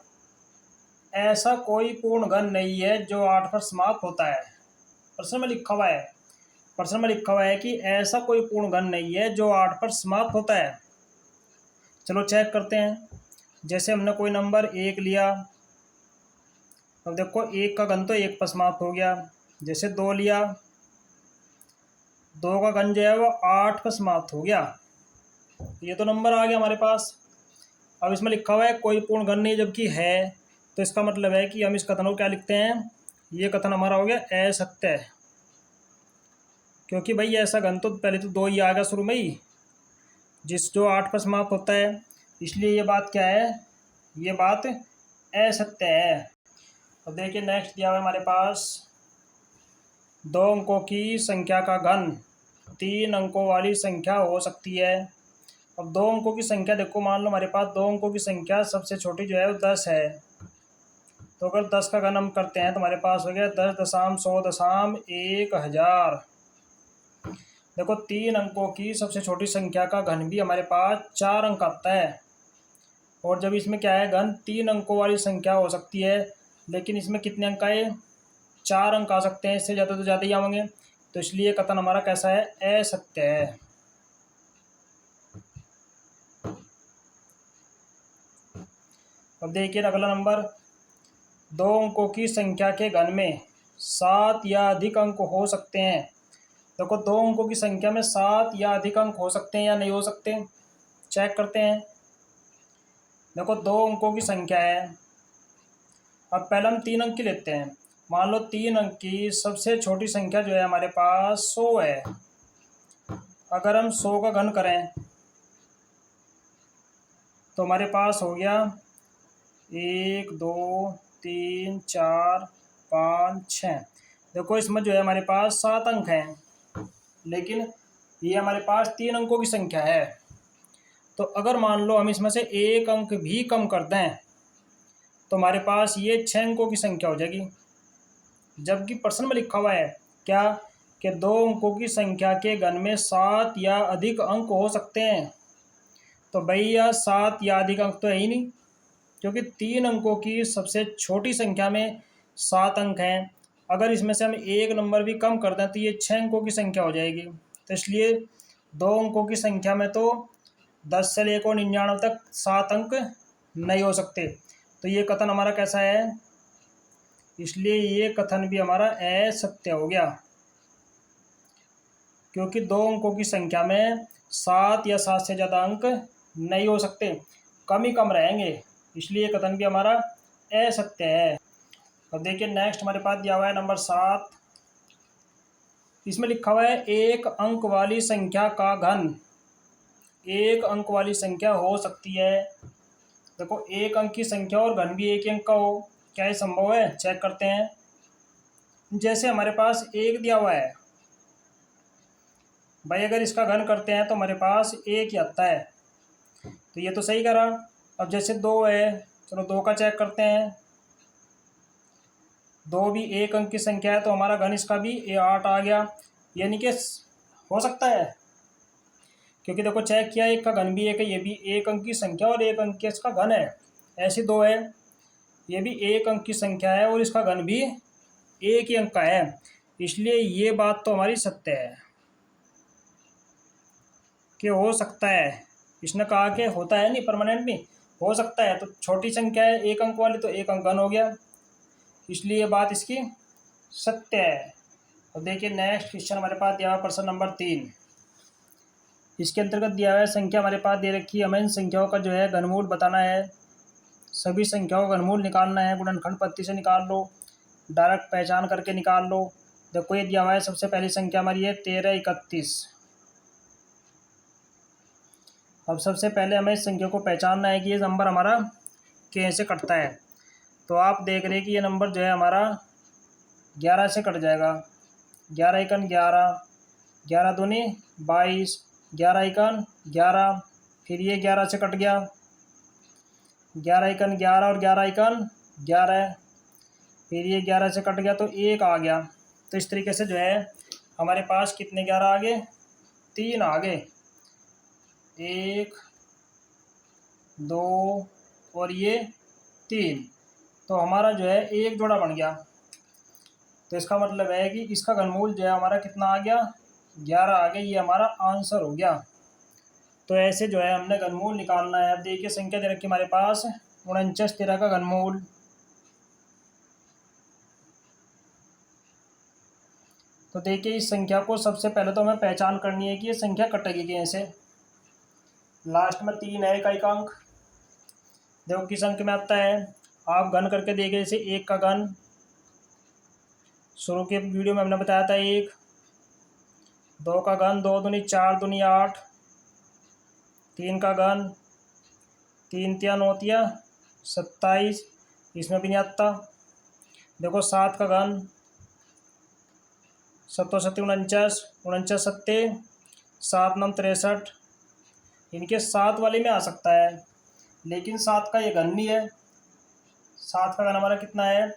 ऐसा कोई पूर्ण घन नहीं है जो 8 पर समाप्त होता है। प्रश्न में लिखा हुआ है, प्रश्न में लिखा हुआ है कि ऐसा कोई पूर्ण घन नहीं है जो 8 पर समाप्त होता है। चलो चेक करते हैं। जैसे हमने कोई नंबर 1 लिया, अब देखो 1 का घन तो 1 पर समाप्त हो गया। जैसे 2 लिया, 2 का घन जो है वो 8 पर समाप्त हो गया। ये तो नंबर आ गया हमारे पास। अब इसमें लिखा हुआ है कोई पूर्ण घन नहीं, जबकि है, तो इसका मतलब है कि हम इस कथन को क्या लिखते हैं? ये कथन हमारा हो गया असत्य, क्योंकि भाई ऐसा घन तो पहले तो 2 ही आ गया शुरू में ही, जो 8 पर समाप्त होता है। इसलिए ये बात क्या है? ये बात असत्य है। अब देखिए नेक्स्ट दिया हुआ है हमारे पास, 2 अंकों की संख्या का घन 3 अंकों वाली संख्या हो सकती है। अब 2 अंकों की संख्या देखो, मान लो हमारे पास 2 अंकों की संख्या सबसे छोटी जो है वो 10 है। तो अगर 10 का घन हम करते हैं तो हमारे पास हो गया 10 दशम 100 दशम 1000। देखो 3 अंकों की सबसे छोटी संख्या का घन भी हमारे पास 4 अंक आता है। और जब इसमें क्या है, घन 3 अंकों वाली संख्या हो सकती है, लेकिन इसमें कितने अंक आए? 4 अंक आ सकते हैं, इससे ज़्यादा तो ज़्यादा ही आएंगे। तो इसलिए कथन हमारा कैसा है? असत्य है। अब देखिए अगला नंबर, 2 अंकों की संख्या के घन में 7 या अधिक अंक हो सकते हैं। देखो 2 अंकों की संख्या में 7 या अधिक अंक हो सकते हैं या नहीं हो सकते, चेक करते हैं। देखो 2 अंकों की संख्या है, अब पहले हम 3 अंक की लेते हैं। मान लो 3 अंक की सबसे छोटी संख्या जो है हमारे पास 100 है। अगर हम 100 का घन करें तो हमारे पास हो गया 1 2 3 4 5 6। देखो इसमें जो है हमारे पास 7 अंक हैं, लेकिन ये हमारे पास 3 अंकों की संख्या है। तो अगर मान लो हम इसमें से 1 अंक भी कम कर दें तो हमारे पास ये 6 अंकों की संख्या हो जाएगी। जबकि प्रश्न में लिखा हुआ है क्या, कि 2 अंकों की संख्या के घन में 7 या अधिक अंक हो सकते हैं। तो भैया 7 या अधिक अंक तो है ही नहीं, क्योंकि 3 अंकों की सबसे छोटी संख्या में 7 अंक हैं। अगर इसमें से हम 1 नंबर भी कम कर दें तो ये 6 अंकों की संख्या हो जाएगी। तो इसलिए 2 अंकों की संख्या में तो 10 से लेकर 99 तक 7 अंक नहीं हो सकते। तो ये कथन हमारा कैसा है? इसलिए ये कथन भी हमारा असत्य हो गया, क्योंकि 2 अंकों की संख्या में 7 या 7 से ज़्यादा अंक नहीं हो सकते, कम ही कम रहेंगे। इसलिए कथन भी हमारा असत्य है। अब देखिए नेक्स्ट हमारे पास दिया हुआ है नंबर 7। इसमें लिखा हुआ है 1 अंक वाली संख्या का घन 1 अंक वाली संख्या हो सकती है। देखो 1 अंक की संख्या और घन भी 1 अंक का हो, क्या ये संभव है? चेक करते हैं। जैसे हमारे पास 1 दिया हुआ है भाई, अगर इसका घन करते हैं तो हमारे पास 1 ही आता है। तो ये तो सही करा। अब जैसे 2 है, चलो 2 का चेक करते हैं। 2 भी एक अंक की संख्या है, तो हमारा घन इसका भी 8 आ गया। यानी कि हो सकता है, क्योंकि देखो चेक किया, एक का घन भी एक है, ये भी एक अंक की संख्या और एक अंक की इसका घन है। ऐसे 2 है, ये भी एक अंक की संख्या है और इसका घन भी एक ही अंक का है। इसलिए ये बात तो हमारी सत्य है कि हो सकता है। इसने कहा कि होता है, नहीं परमानेंट नहीं, हो सकता है। तो छोटी संख्या है एक अंक वाली, तो एक अंक घन हो गया, इसलिए ये बात इसकी सत्य है। और देखिए नेक्स्ट क्वेश्चन हमारे पास दिया हुआ प्रश्न नंबर 3। इसके अंतर्गत दिया हुआ है संख्या हमारे पास दे रखी है, हमें इन संख्याओं का जो है घनमूल बताना है। सभी संख्याओं का घनमूल निकालना है, गुणनखंड पद्धति से निकाल लो, डायरेक्ट पहचान करके निकाल लो। देखो ये दिया हुआ है, सबसे पहली संख्या हमारी है 1331। अब सबसे पहले हमें इस संख्या को पहचानना है कि ये नंबर हमारा कैसे कटता है। तो आप देख रहे हैं कि ये नंबर जो है हमारा 11 से कट जाएगा। 11 एकन 11, 11 दूनी 22, 11 एकन 11, फिर ये 11 से कट गया, 11 एकन 11 और 11 एकन 11, फिर ये 11 से कट गया तो 1 आ गया। तो इस तरीके से जो है हमारे पास कितने 11 आ गए, 3 आ गए, 1 2 और ये 3। तो हमारा जो है एक जोड़ा बन गया। तो इसका मतलब है कि इसका घनमूल जो है हमारा कितना आ गया, 11 आ गया। ये हमारा आंसर हो गया। तो ऐसे जो है हमने घनमूल निकालना है। अब देखिए संख्या दे रखी हमारे पास 49 13 का घनमूल। तो देखिए इस संख्या को सबसे पहले तो हमें पहचान करनी है कि ये संख्या कटेगी कैसे। लास्ट में 3 है, एक अंक। देखो किस अंक में आता है, आप घन करके देखिए। जैसे 1 का घन शुरू के वीडियो में हमने बताया था 1, 2 का घन 2 दूनी 4 दूनी 8, 3 का घन 3 तिया 9 तिया 27, इसमें भी नहीं आता। देखो 7 का घन 7 7 49, 49 सत्ते 7 9 63, इनके 7 वाले में आ सकता है, लेकिन 7 का ये घन नहीं है। 7 का घन हमारा कितना है,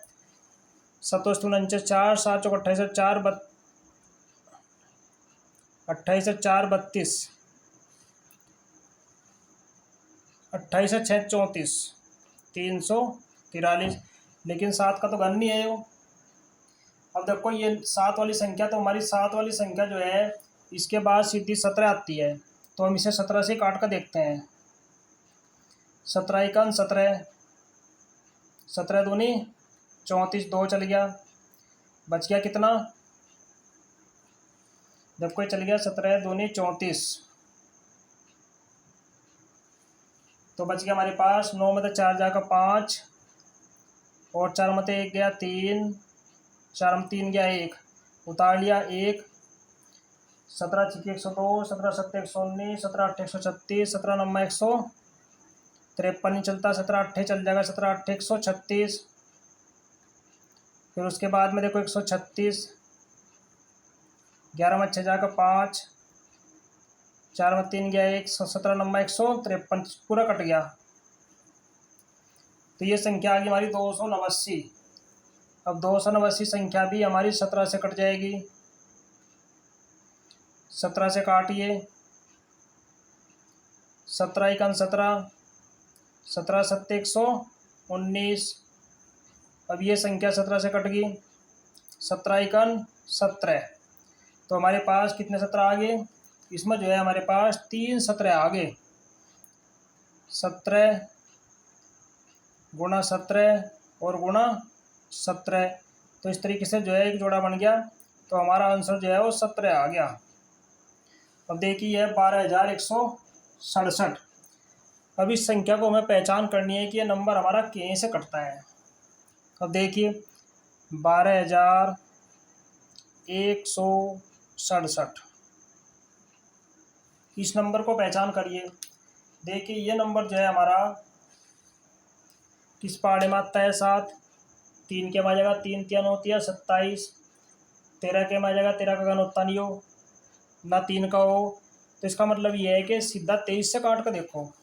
7 49 4, 7 चौक 28 4 28 4 32, 28 6 34, 343, लेकिन 7 का तो घन नहीं है वो। अब देखो ये 7 वाली संख्या, तो हमारी 7 वाली संख्या जो है इसके बाद सीधी 17 आती है। तो हम इसे 17 से काट कर देखते हैं। 17 एकन 17, 17 दूनी 34, 2 चल गया, बच गया कितना, देखो ये चल गया 17 दूनी 34। तो बच गया हमारे पास 9 में 4 जाकर 5 और 4 में 1 गया 3, 4 में 3 गया 1, उतार लिया 1। 17 छिके 102, 17 7 119, 17 8 136, 17 9 153 नहीं चलता, 17 8 चल जाएगा, 17 8 136। फिर उसके बाद में देखो 136, 11 में 6 जाकर 5, 4 में 3 गया 1, 17 9 153, पूरा कट गया। तो ये संख्या आ गई हमारी 289। अब 289 संख्या भी हमारी 17 से कट जाएगी। 17 से काटिए, 17 एकन 17, 17 7 119। अब ये संख्या 17 से कट गई, 17 एकन 17। तो हमारे पास कितने 17 आ गए, इसमें जो है हमारे पास 3 17 आ गए। 17 गुणा 17 और गुणा 17। तो इस तरीके से जो है एक जोड़ा बन गया। तो हमारा आंसर जो है वो 17 आ गया। अब देखिए 12,167। अब इस संख्या को हमें पहचान करनी है कि ये नंबर हमारा कैसे कटता है। अब देखिए 12,167, इस नंबर को पहचान करिए। देखिए ये नंबर जो है हमारा किस पहाड़े में आता है, 7, 3 के में आ जाएगा, 3 तिया 9 तिया 27, 13 के में आ जाएगा, 13 का घन उतना नहीं हो ना 3 का हो। तो इसका मतलब ये है कि सीधा 23 से काट कर देखो,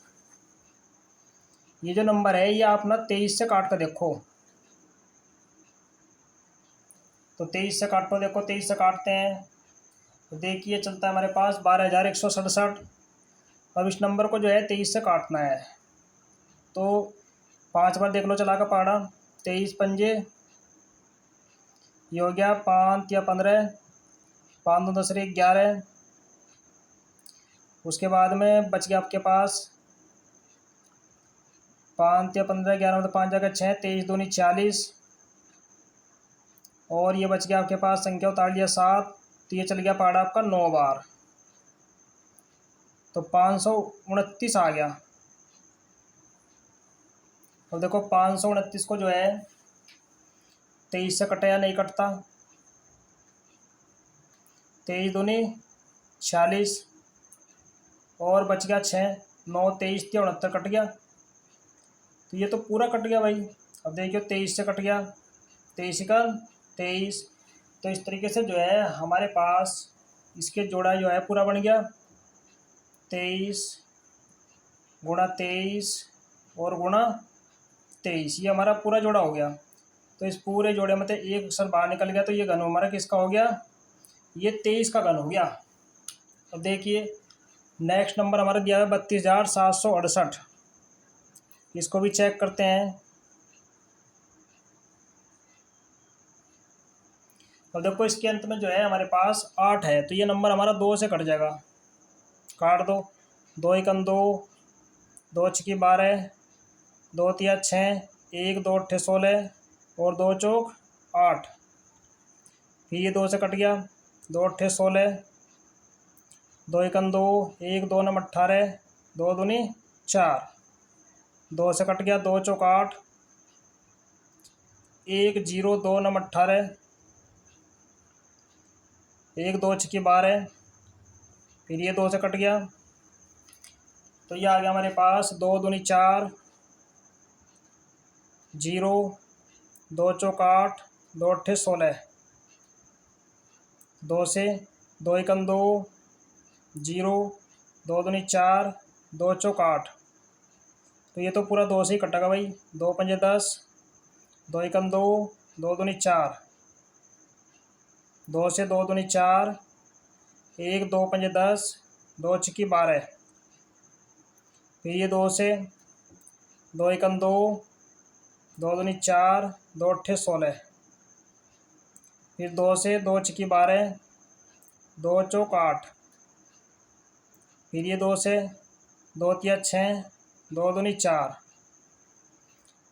ये जो नंबर है ये आप ना 23 से काट कर देखो। तो 23 से काटो, देखो 23 से काटते हैं तो देखिए चलता है हमारे पास 12,167। अब इस नंबर को जो है 23 से काटना है। तो 5 बार देख लो चला कर पहाड़ा। 23 पंजे, ये हो गया 5 या 15, 5 2 10 11। उसके बाद में बच गया आपके पास 5 या 15 11 मतलब 5 जगह 6, 23 दूनी 40। और ये बच गया आपके पास संख्या उतार लिया 7, तो ये चल गया पहाड़ा आपका 9 बार। तो 529 आ गया। अब देखो 529 को जो है 23 से कटे या नहीं कटता। 23 दूनी 46 और बच गया 6, 9 23 69 कट गया। तो ये तो पूरा कट गया भाई। अब देखियो 23 से कट गया, 23 का 23। तो इस तरीके से जो है हमारे पास इसके जोड़ा जो है पूरा बन गया। 23 गुणा 23 और गुणा 23, ये हमारा पूरा जोड़ा हो गया। तो इस पूरे जोड़े में तो एक अक्षर बाहर निकल गया, तो ये घन हमारा किसका हो गया? ये 23 का घन हो गया। अब देखिए नेक्स्ट नंबर हमारा दिया है 32,768। इसको भी चेक करते हैं। अब देखो इसके अंत में जो है हमारे पास 8 है, तो ये नंबर हमारा 2 से कट जाएगा। काट दो। 2 एकम 2, 2 छकी 12, 2 तिया 6, 1 2 अट्ठे 16 और 2 चौक 8। फिर ये 2 से कट गया, 2 अट्ठे 16, 2 एकम 2, 1 2 नम 18, 2 दूनी 4। 2 से कट गया, 2 चौक 8, 1 0 2 नम 18, 1 2 छकी 12। फिर ये 2 से कट गया, तो ये आ गया हमारे पास 2 दूनी 4, 0 2 चौक 8, 2 अट्ठे 16। 2 से 2 एकम 2, 0 2 दूनी 4, 2 चौक 8। तो ये तो पूरा 2 से ही कटेगा भाई। 2 पंजे 10, 2 एकम 2, 2 दूनी 4, 2 से 2 दूनी 4, 1 2 पंजे 10, 2 छकी 12। फिर ये 2 से 2 एकम 2, 2 दूनी 4, 2 अट्ठे 16। फिर 2 से 2 छकी 12, 2 चौक 8। फिर ये 2 से 2 तिया 6, 2 दूनी 4।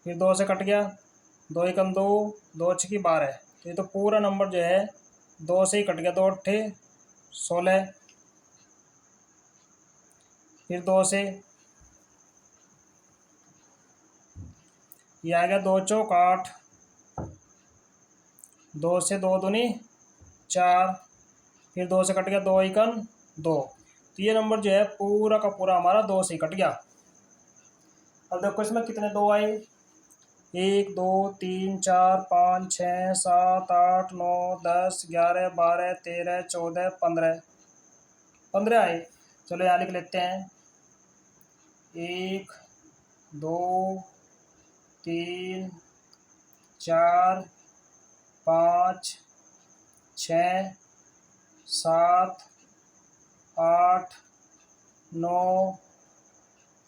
फिर 2 से कट गया, 2 एकम 2, 2 छकी 12। तो ये तो पूरा नंबर जो है 2 से ही कट गया। 2 अट्ठे 16। फिर 2 से ये आ गया 2 चौक 8, 2 से 2 दूनी 4। फिर 2 से कट गया, 2 एकम 2। तो ये नंबर जो है पूरा का पूरा हमारा 2 से ही कट गया। अब देखो इसमें कितने 2 आए? 1 2 3 4 5 6 7 8 9 10 11 12 13 14 15 15 आए। चलो यहाँ लिख लेते हैं। 1 2 3 4 5 6 7 8 9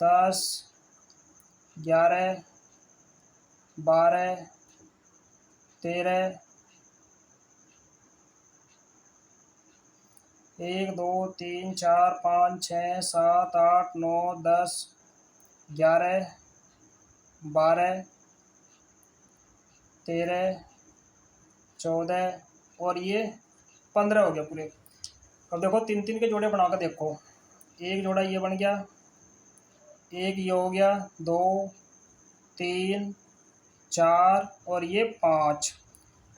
10 11 12 13। 1 2 3 4 5 6 7 8 9 10 11 12 13 14 और ये 15 हो गया पूरे। अब देखो 3 3 के जोड़े बनाकर देखो। एक जोड़ा ये बन गया, एक ये हो गया, 2 3 4 और ये 5।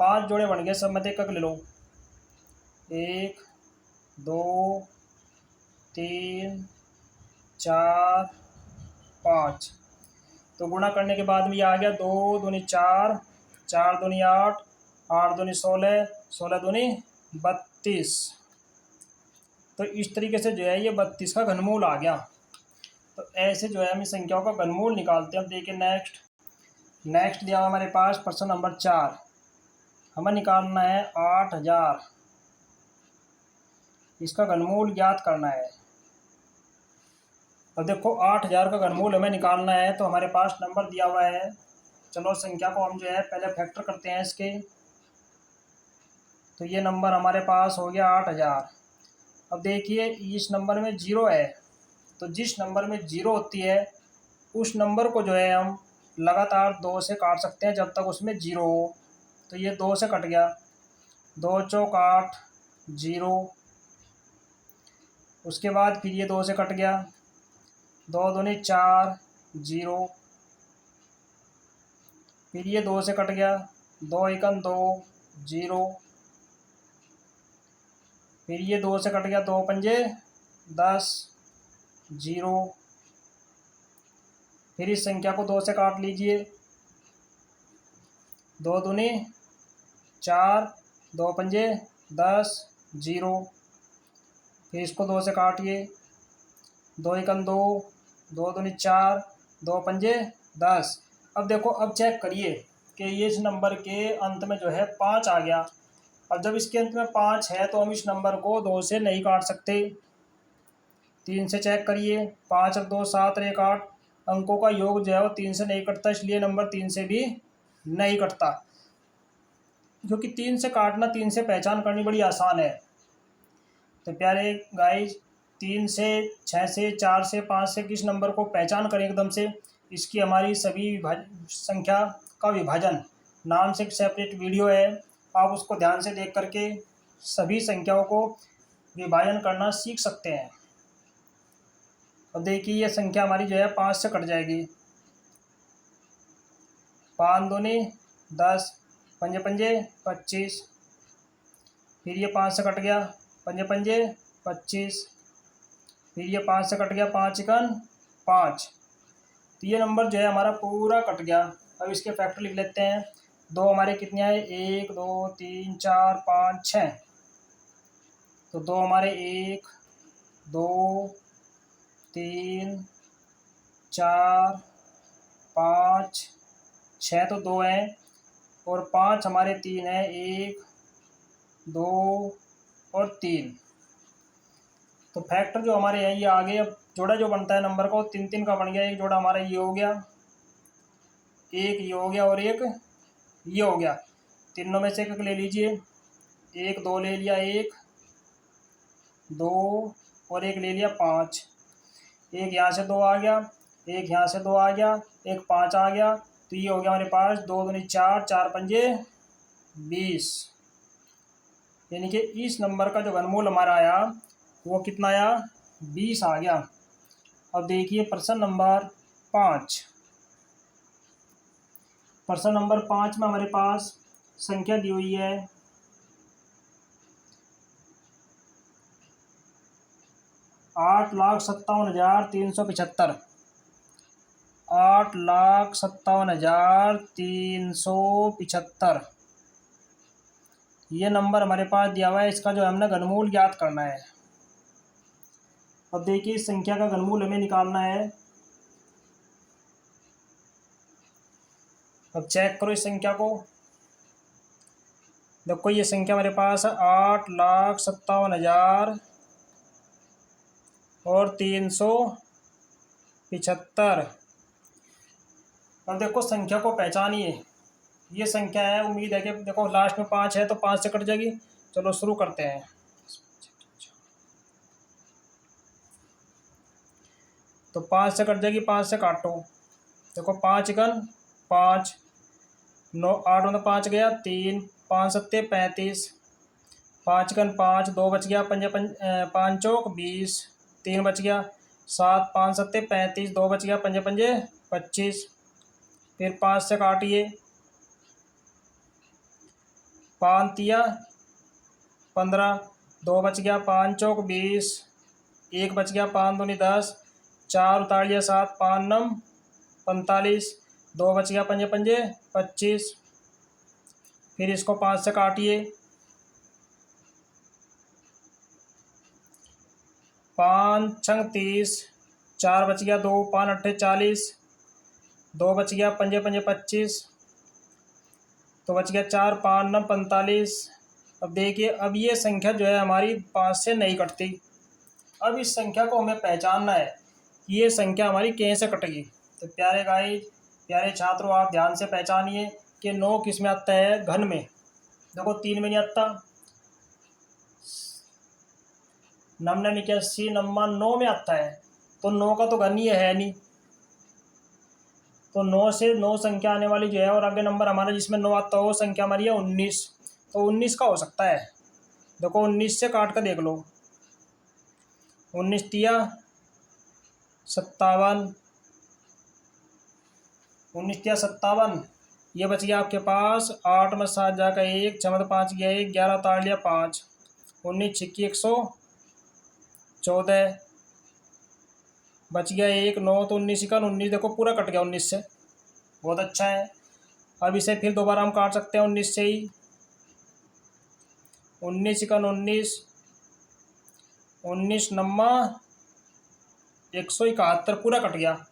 5 जोड़े बन गए। सब में देख कर ले लो। 1 2 3 4 5। तो गुणा करने के बाद में ये आ गया 2 दूनी 4, 4 दूनी 8, 8 दूनी 16, 16 दूनी 32। तो इस तरीके से जो है ये 32 का घनमूल आ गया। तो ऐसे जो है हम इस संख्याओं का घनमूल निकालते हैं। अब देखिए नेक्स्ट दिया हुआ हमारे पास प्रश्न नंबर 4, हमें निकालना है 8000, इसका घनमूल ज्ञात करना है। अब देखो 8000 का घनमूल हमें निकालना है, तो हमारे पास नंबर दिया हुआ है। चलो संख्या को हम जो है पहले फैक्टर करते हैं इसके। तो ये नंबर हमारे पास हो गया 8000। अब देखिए इस नंबर में 0 है, तो जिस नंबर में 0 होती है उस नंबर को जो है हम लगातार 2 से काट सकते हैं जब तक उसमें 0 हो। तो ये 2 से कट गया, 2 चौक 8, 0। उसके बाद फिर ये 2 से कट गया, 2 दूनी 4, 0। फिर ये 2 से कट गया, 2 एकम 2, 0। फिर ये 2 से कट गया, 2 पंजे 10, 0। फिर इस संख्या को 2 से काट लीजिए, 2 दूनी 4, 2 पंजे 10, 0। फिर इसको 2 से काटिए, 2 एकम 2, 2 दूनी 4, 2 पंजे 10। अब देखो, अब चेक करिए कि ये इस नंबर के अंत में जो है 5 आ गया। अब जब इसके अंत में 5 है तो हम इस नंबर को 2 से नहीं काट सकते। 3 से चेक करिए, 5 और 2 7 और 1 8। अंकों का योग जो है वो 3 से नहीं कटता, इसलिए नंबर 3 से भी नहीं कटता। क्योंकि 3 से काटना, 3 से पहचान करनी बड़ी आसान है। तो प्यारे गाइस, 3 से, 6 से, 4 से, 5 से किस नंबर को पहचान करें एकदम से, इसकी हमारी सभी संख्या का विभाजन नाम से एक सेपरेट वीडियो है। आप उसको ध्यान से देख करके सभी संख्याओं को विभाजन करना सीख सकते हैं। अब देखिए ये संख्या हमारी जो है 5 से कट जाएगी, 5 दूनी 10, पंजे पंजे 25। फिर ये 5 से कट गया, पंजे पंजे 25। फिर ये 5 से कट गया, 5 एकन 5। तो ये नंबर जो है हमारा पूरा कट गया। अब इसके फैक्टर लिख लेते हैं। 2 हमारे कितने आए, 1 2 3 4 5 6। तो 2 हमारे 1 2 3 4 5 6, तो 2 हैं, और 5 हमारे 3 है, 1 2 और 3। तो फैक्टर जो हमारे हैं ये आगे, अब जोड़ा जो बनता है नंबर का वो 3 3 का बन गया। एक जोड़ा हमारा ये हो गया, एक ये हो गया, और एक ये हो गया। तीनों में से एक ले लीजिए, 1 2 ले लिया, 1 2 और 1 ले लिया, 5। एक यहाँ से 2 आ गया, एक यहाँ से 2 आ गया, एक 5 आ गया। तो ये हो गया हमारे पास 2 दूनी 4, 4 पंजे 20। यानी कि इस नंबर का जो घनमूल हमारा आया वो कितना आया, 20 आ गया। अब देखिए प्रश्न नंबर 5। प्रश्न नंबर 5 में हमारे पास संख्या दी हुई है 8,57,375। 8,57,375 ये नंबर हमारे पास दिया हुआ है। इसका जो हमने घनमूल ज्ञात करना है। अब देखिए इस संख्या का घनमूल हमें निकालना है। अब चेक करो इस संख्या को। देखो ये संख्या हमारे पास है 8,57,000 और 375। अब देखो संख्या को पहचानिए, ये संख्या है, उम्मीद है कि देखो लास्ट में 5 है तो 5 से कट जाएगी। चलो शुरू करते हैं। तो 5 से कट जाएगी, 5 से काटो। देखो 5 एकन 5, 9 8 में 5 गया, 3 5 सत्ते 35, 5 एकन 5, 2 बच गया, 5 चौक 20, 3 बच गया, 7 5 सत्ते 35, 2 बच गया, पंजे पंजे 25। फिर 5 से काटिए, 5 तिया 15, 2 बच गया, 5 चौक 20, 1 बच गया, 5 दूनी 10, 4 उतार लिया 7, 5 नम 45, 2 बच गया, पंजे पंजे 25। फिर इसको 5 से काटिए, 5 छंग 30, 4 बच गया, 2 5 8 40, 2 बच गया, 5 5 25, तो बच गया 4 5 9 45। अब देखिए, अब ये संख्या जो है हमारी 5 से नहीं कटती। अब इस संख्या को हमें पहचानना है कि ये संख्या हमारी कैसे कटेगी। तो प्यारे गाइस, प्यारे छात्रों, आप ध्यान से पहचानिए कि 9 किस में आता है, घन में। देखो 3 में नहीं आता, नमन 81 नम्मा 9 में आता है, तो 9 का तो घन ही है नहीं। तो 9 से 9 संख्या आने वाली जो है, और आगे नंबर हमारा जिसमें 9 आता है वो संख्या हमारी है 19। तो 19 का हो सकता है। देखो 19 से काट कर देख लो, 19 तिया 57, 19 तिया 57, ये बच गया आपके पास 8 में 7 जाकर 1, 6 में 5 गया 1, 11 उतार लिया 5, 19 छिक्की 114, बच गया 1, 9, तो 19 का 19, देखो पूरा कट गया 19 से, बहुत अच्छा है। अब इसे फिर दोबारा हम काट सकते हैं 19 से ही, 19 का 19, 19 नम्मा 171, पूरा कट गया।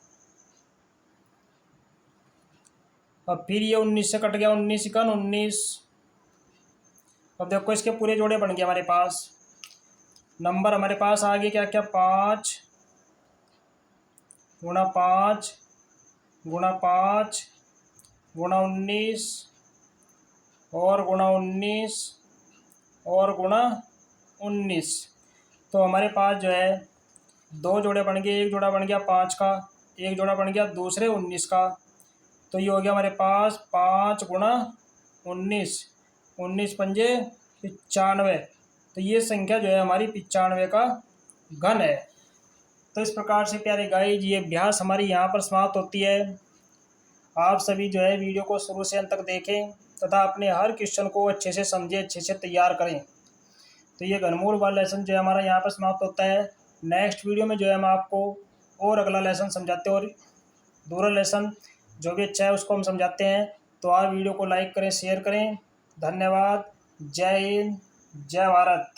अब फिर ये 19 से कट गया, 19 का 19। अब देखो इसके पूरे जोड़े बन गए हमारे पास। नंबर हमारे पास आ गए क्या क्या, 5 गुणा 5 गुणा 5 गुणा 19 और गुणा 19 और गुणा 19। तो हमारे पास जो है 2 जोड़े बन गए, एक जोड़ा बन गया 5 का, एक जोड़ा बन गया दूसरे 19 का। तो ये हो गया हमारे पास 5 गुणा 19, 19 पंजे 95। तो ये संख्या जो है हमारी 95 का घन है। तो इस प्रकार से प्यारे गाइस, ये अभ्यास हमारी यहाँ पर समाप्त होती है। आप सभी जो है वीडियो को शुरू से अंत तक देखें तथा अपने हर क्वेश्चन को अच्छे से समझें, अच्छे से तैयार करें। तो ये घनमूल वाला लेसन जो है हमारा यहाँ पर समाप्त होता है। नेक्स्ट वीडियो में जो है हम आपको और अगला लेसन समझाते हैं, और दूसरा लेसन जो भी अच्छा है उसको हम समझाते हैं। तो आप वीडियो को लाइक करें, शेयर करें। धन्यवाद। जय हिंद, जय भारत।